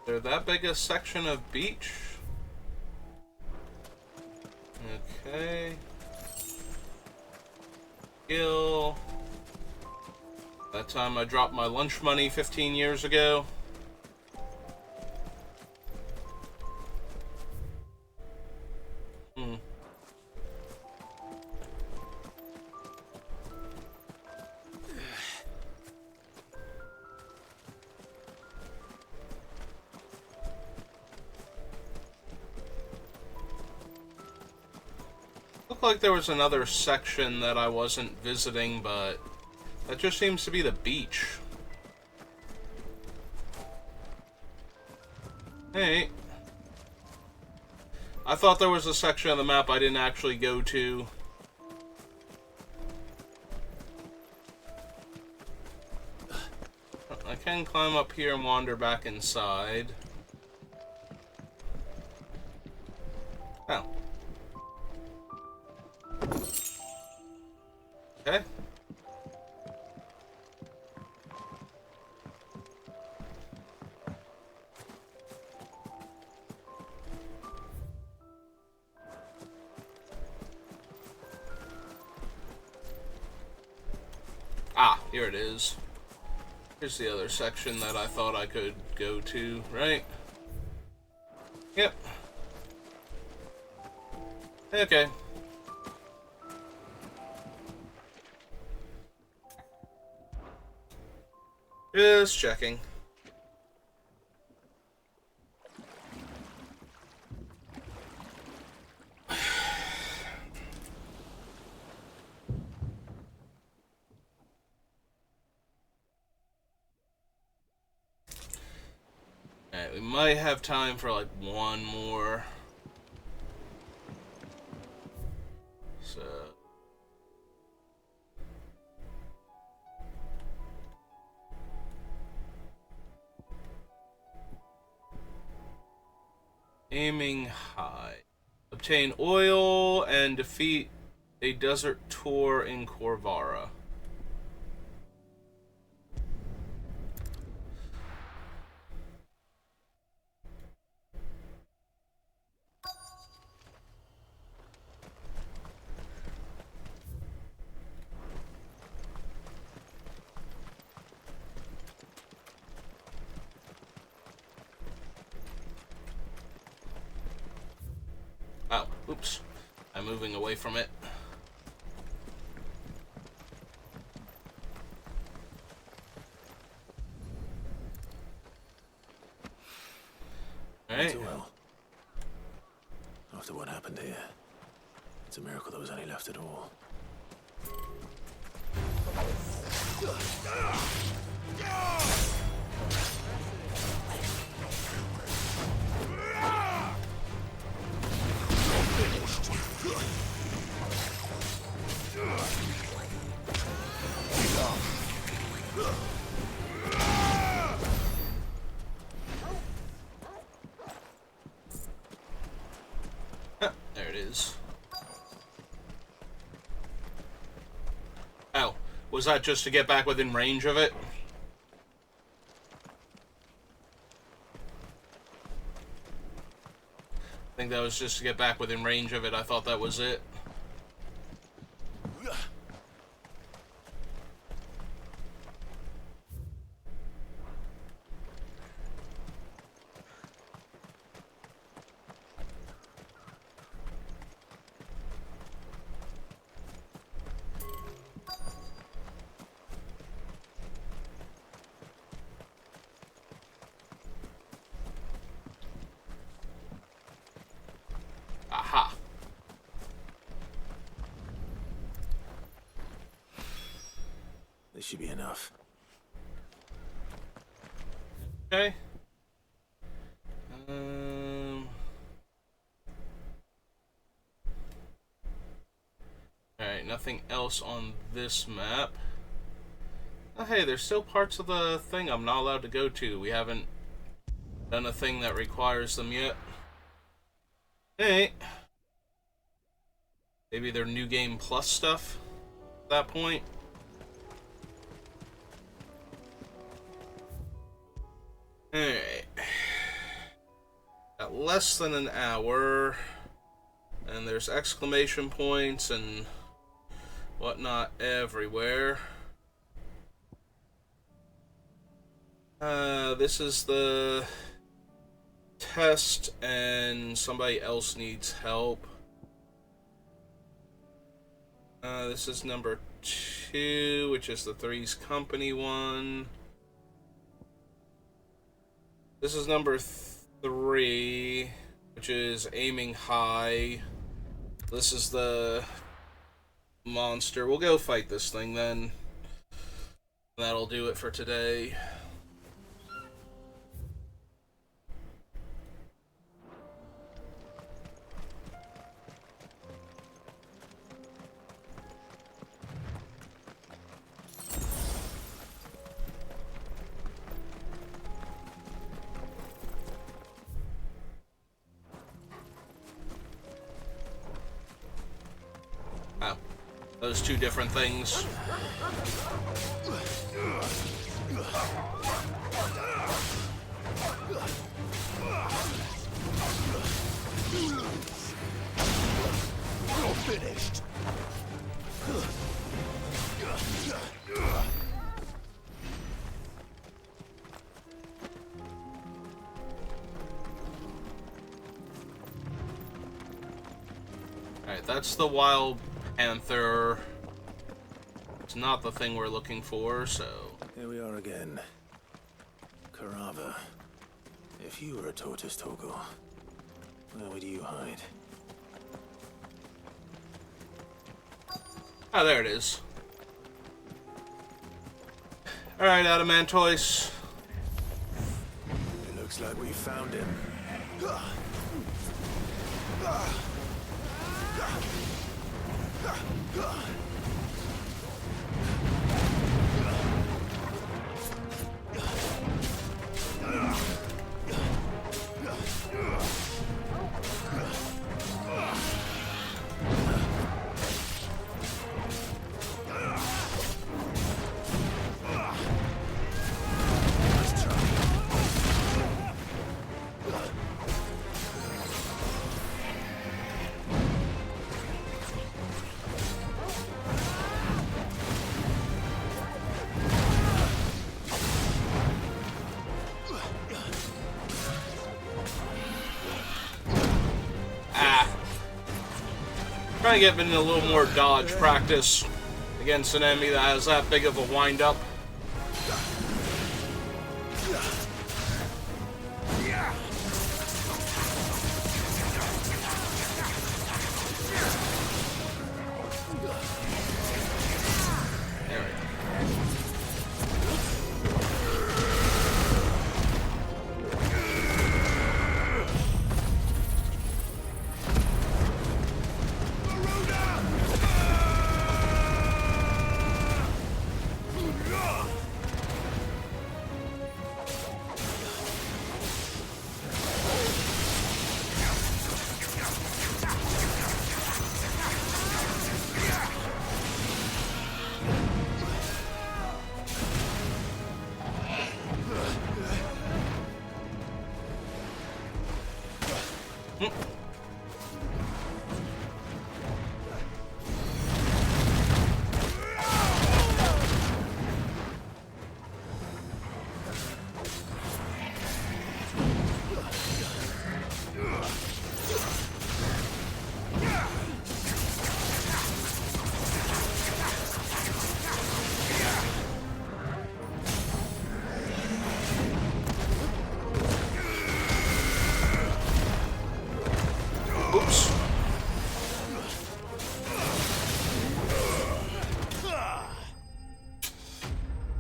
There that big a section of beach? Okay. Gill. That time I dropped my lunch money 15 years ago. Looked like there was another section that I wasn't visiting, but that just seems to be the beach. Hey. I thought there was a section of the map I didn't actually go to. I can climb up here and wander back inside. Oh. Okay. Ah, here it is. Here's the other section that I thought I could go to, right? Yep. Okay. Just checking. Alright, we might have time for like one more. So... Aiming high. Obtain oil and defeat a desert tour in Corvara. Oh, oops. I'm moving away from it. Alright. Well, after what happened here, it's a miracle there was any left at all. There it is. Oh, was that just to get back within range of it? I think that was just to get back within range of it. I thought that was it. Aha. This should be enough. Okay. Alright, nothing else on this map. Oh, hey, there's still parts of the thing I'm not allowed to go to. We haven't done a thing that requires them yet. Hey. Maybe they're New Game Plus stuff at that point. Alright. Got less than an hour. And there's exclamation points and whatnot everywhere. This is the test and somebody else needs help. This is number 2, which is the Three's Company one. This is number 3, which is aiming high. This is the monster. We'll go fight this thing then. That'll do it for today. Oh, those two different things. You're finished. Alright, that's the Wild Panther. It's not the thing we're looking for, so... Here we are again. Carava, if you were a tortoise, Torgor, where would you hide? Ah, there it is. Alright, Adamantoise. It looks like we found him. Trying to get in a little more dodge practice against an enemy that has that big of a wind-up.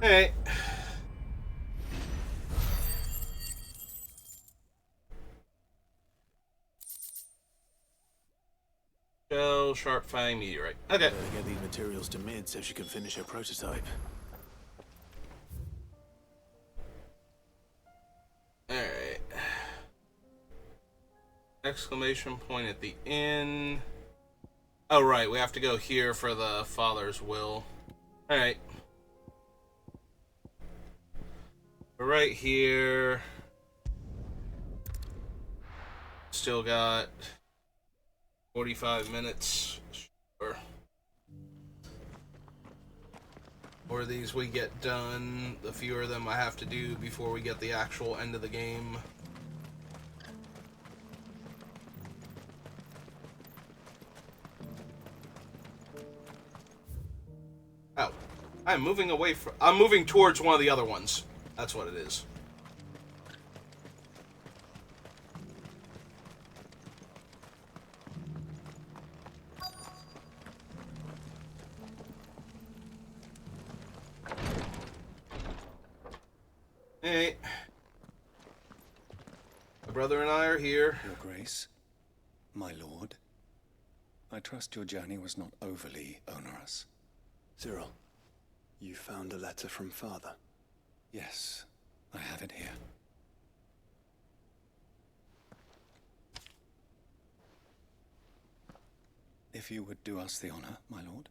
Hey. Shell, sharp fang, meteorite. Okay. Better get these materials to Mid so she can finish her prototype. Alright. Exclamation point at the inn. Oh, right. We have to go here for the father's will. Alright. We're right here. Still got 45 minutes. Sure. The more of these we get done, the fewer of them I have to do before we get the actual end of the game. Oh. I'm moving away from... I'm moving towards one of the other ones. That's what it is. Hey. My brother and I are here. Your Grace, my lord, I trust your journey was not overly onerous. Cyril, you found a letter from Father? Yes, I have it here. If you would do us the honor, my lord.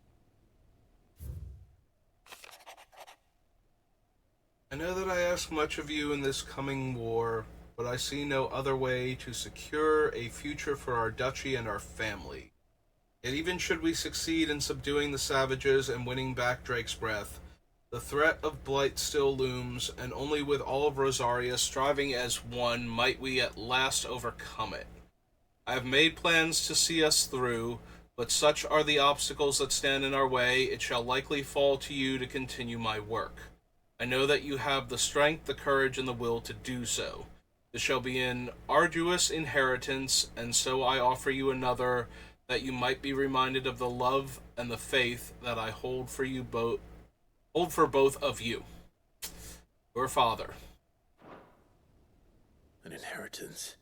I know that I ask much of you in this coming war, but I see no other way to secure a future for our duchy and our family. Yet even should we succeed in subduing the savages and winning back Drake's Breath, the threat of blight still looms, and only with all of Rosaria striving as one might we at last overcome it. I have made plans to see us through, but such are the obstacles that stand in our way, it shall likely fall to you to continue my work. I know that you have the strength, the courage, and the will to do so. This shall be an arduous inheritance, and so I offer you another, that you might be reminded of the love and the faith that I hold for both of you. Your father. An inheritance.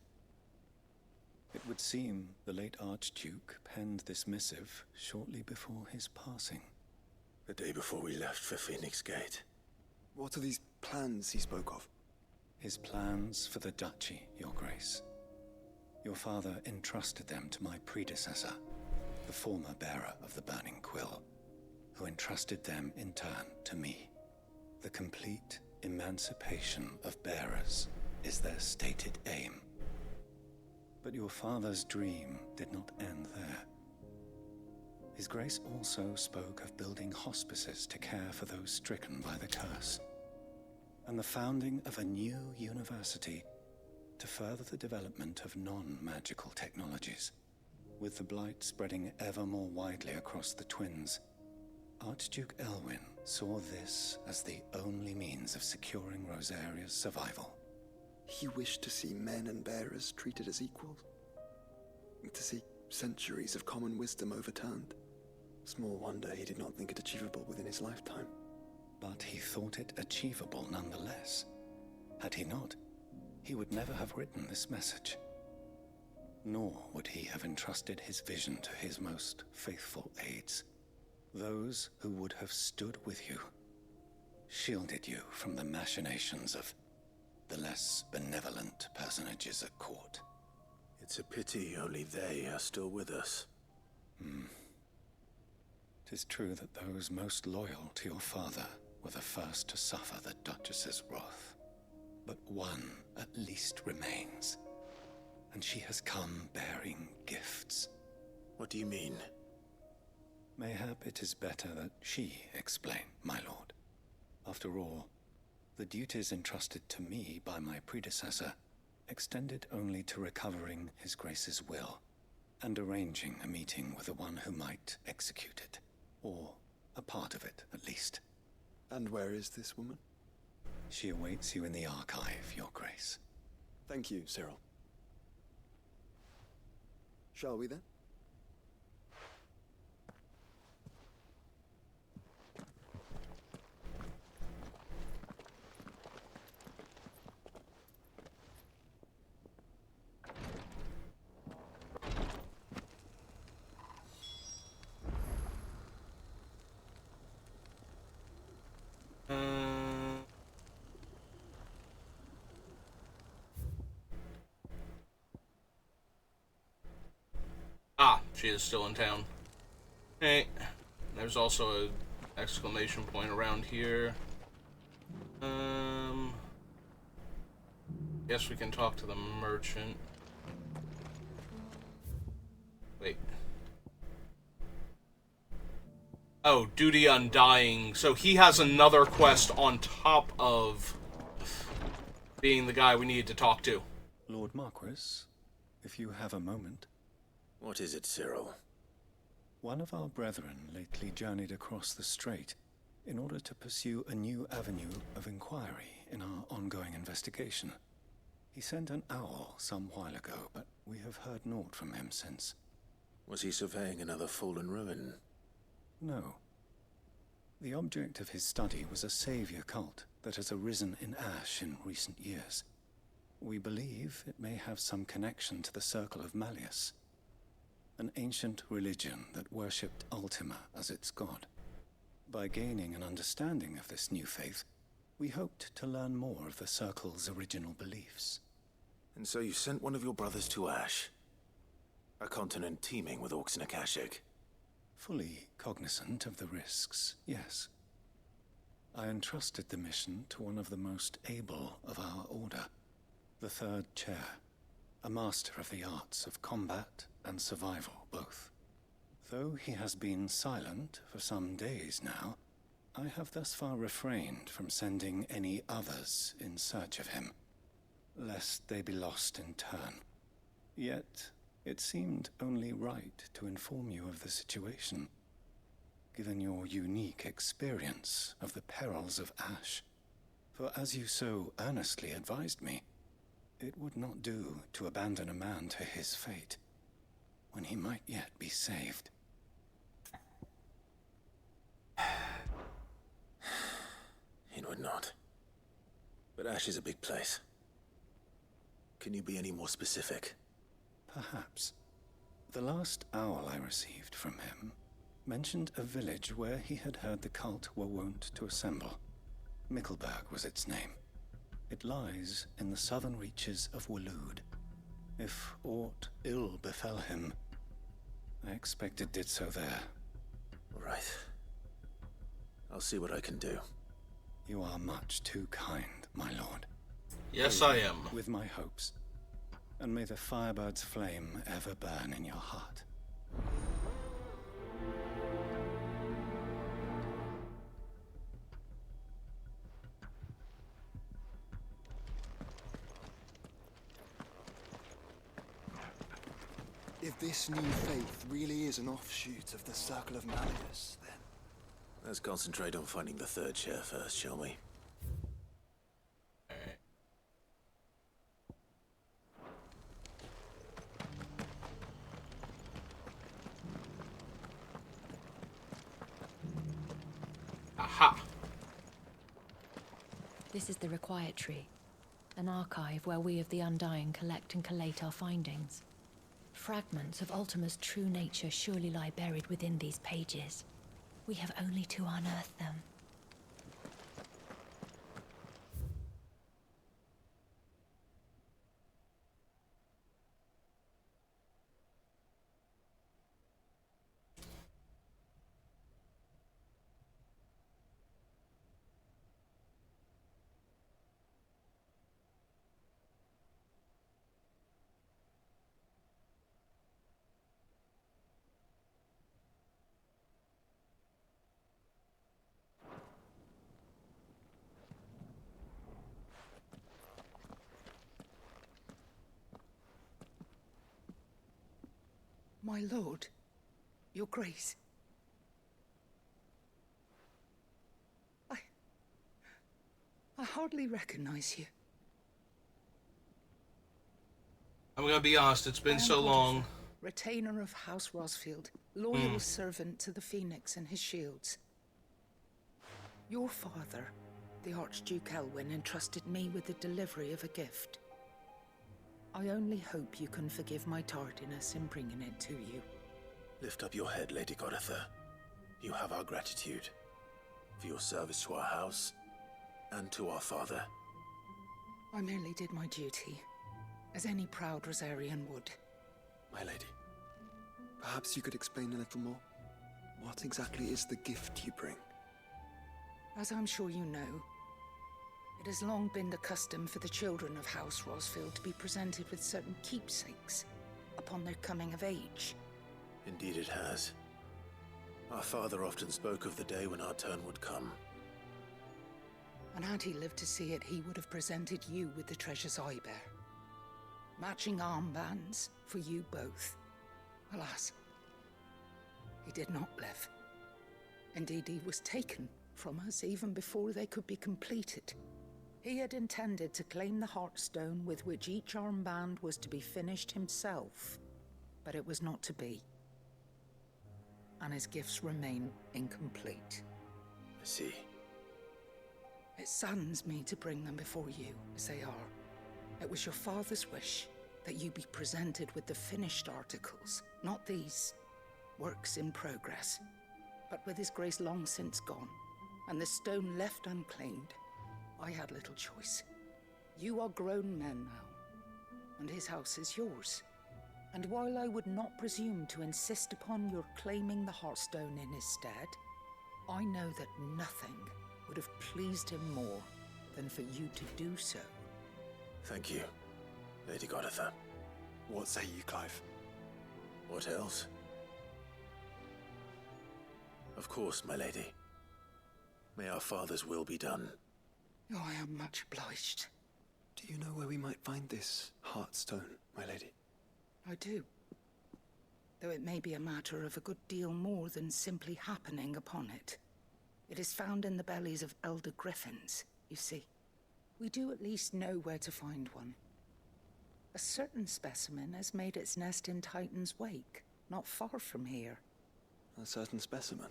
It would seem the late Archduke penned this missive shortly before his passing. The day before we left for Phoenix Gate. What are these plans he spoke of? His plans for the duchy, Your Grace. Your father entrusted them to my predecessor, the former bearer of the Burning Quill, who entrusted them in turn to me. The complete emancipation of bearers is their stated aim. But your father's dream did not end there. His Grace also spoke of building hospices to care for those stricken by the curse, and the founding of a new university to further the development of non-magical technologies. With the blight spreading ever more widely across the twins, Archduke Elwyn saw this as the only means of securing Rosaria's survival. He wished to see men and bearers treated as equals. To see centuries of common wisdom overturned. Small wonder he did not think it achievable within his lifetime. But he thought it achievable nonetheless. Had he not, he would never have written this message. Nor would he have entrusted his vision to his most faithful aides, those who would have stood with you, shielded you from the machinations of the less benevolent personages at court. It's a pity only they are still with us. 'Tis true that those most loyal to your father were the first to suffer the Duchess's wrath. But one at least remains, and she has come bearing gifts. What do you mean? Mayhap it is better that she explain, my lord. After all, the duties entrusted to me by my predecessor extended only to recovering His Grace's will and arranging a meeting with the one who might execute it, or a part of it at least. And where is this woman? She awaits you in the archive, Your Grace. Thank you, Cyril. Shall we then? She is still in town. Hey, there's also an exclamation point around here. Guess we can talk to the merchant. Wait. Oh, Duty Undying. So he has another quest on top of being the guy we needed to talk to. Lord Marquis, if you have a moment. What is it, Cyril? One of our brethren lately journeyed across the strait in order to pursue a new avenue of inquiry in our ongoing investigation. He sent an owl some while ago, but we have heard naught from him since. Was he surveying another fallen ruin? No. The object of his study was a savior cult that has arisen in Ash in recent years. We believe it may have some connection to the Circle of Malleus, an ancient religion that worshipped Ultima as its god. By gaining an understanding of this new faith, we hoped to learn more of the Circle's original beliefs. And so you sent one of your brothers to Ash? A continent teeming with orcs and Akashic? Fully cognizant of the risks, yes. I entrusted the mission to one of the most able of our order, the Third Chair, a master of the arts of combat and survival both. Though he has been silent for some days now, I have thus far refrained from sending any others in search of him, lest they be lost in turn. Yet, it seemed only right to inform you of the situation, given your unique experience of the perils of Ash. For as you so earnestly advised me, it would not do to abandon a man to his fate, when he might yet be saved. It would not. But Ash is a big place. Can you be any more specific? Perhaps. The last owl I received from him mentioned a village where he had heard the cult were wont to assemble. Mickleburg was its name. It lies in the southern reaches of Waloed. If aught ill befell him, I expect it did so there. Right. I'll see what I can do. You are much too kind, my lord. Yes, I am. With my hopes. And may the Firebird's flame ever burn in your heart. If this new faith really is an offshoot of the Circle of Malleus, then... Let's concentrate on finding the third chair first, shall we? Aha! This is the Required Tree, an archive where we of the Undying collect and collate our findings. Fragments of Ultima's true nature surely lie buried within these pages. We have only to unearth them. My lord, your grace. I hardly recognize you. I'm gonna be honest, it's been so long. Retainer of House Rosfield, loyal servant to the Phoenix and his shields. Your father, the Archduke Elwyn, entrusted me with the delivery of a gift. I only hope you can forgive my tardiness in bringing it to you. Lift up your head, Lady Goditha. You have our gratitude for your service to our house and to our father. I merely did my duty, as any proud Rosarian would. My lady, perhaps you could explain a little more? What exactly is the gift you bring? As I'm sure you know, it has long been the custom for the children of House Rosfield to be presented with certain keepsakes upon their coming of age. Indeed it has. Our father often spoke of the day when our turn would come. And had he lived to see it, he would have presented you with the treasures I bear. Matching armbands for you both. Alas, he did not live. Indeed, he was taken from us even before they could be completed. He had intended to claim the Heartstone with which each armband was to be finished himself, but it was not to be. And his gifts remain incomplete. I see. It saddens me to bring them before you, as they are. It was your father's wish that you be presented with the finished articles, not these works in progress. But with his grace long since gone, and the stone left unclaimed, I had little choice. You are grown men now, and his house is yours. And while I would not presume to insist upon your claiming the Heartstone in his stead, I know that nothing would have pleased him more than for you to do so. Thank you, Lady Goditha. What say you, Clive? What else? Of course, my lady. May our father's will be done. Oh, I am much obliged. Do you know where we might find this Heartstone, my lady? I do. Though it may be a matter of a good deal more than simply happening upon it. It is found in the bellies of elder griffins, you see. we do at least know where to find one. A certain specimen has made its nest in Titan's Wake, not far from here. A certain specimen?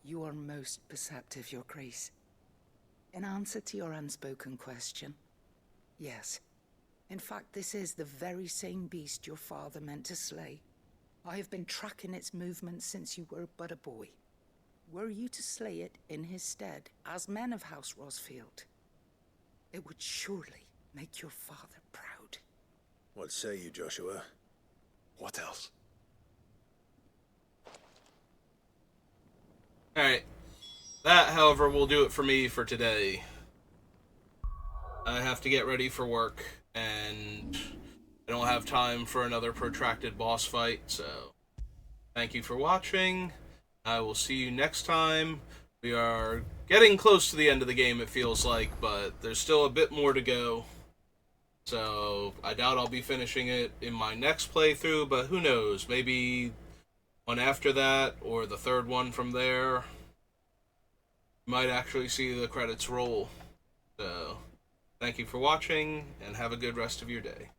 You are most perceptive, Your Grace. In answer to your unspoken question, yes. In fact, this is the very same beast your father meant to slay. I have been tracking its movements since you were but a boy. Were you to slay it in his stead, as men of House Rosfield, it would surely make your father proud. What say you, Joshua? What else? Alright. That, however, will do it for me for today. I have to get ready for work, and I don't have time for another protracted boss fight, so thank you for watching. I will see you next time. We are getting close to the end of the game, it feels like, but there's still a bit more to go. So I doubt I'll be finishing it in my next playthrough, but who knows? Maybe one after that, or the third one from there. You might actually see the credits roll. So thank you for watching, and have a good rest of your day.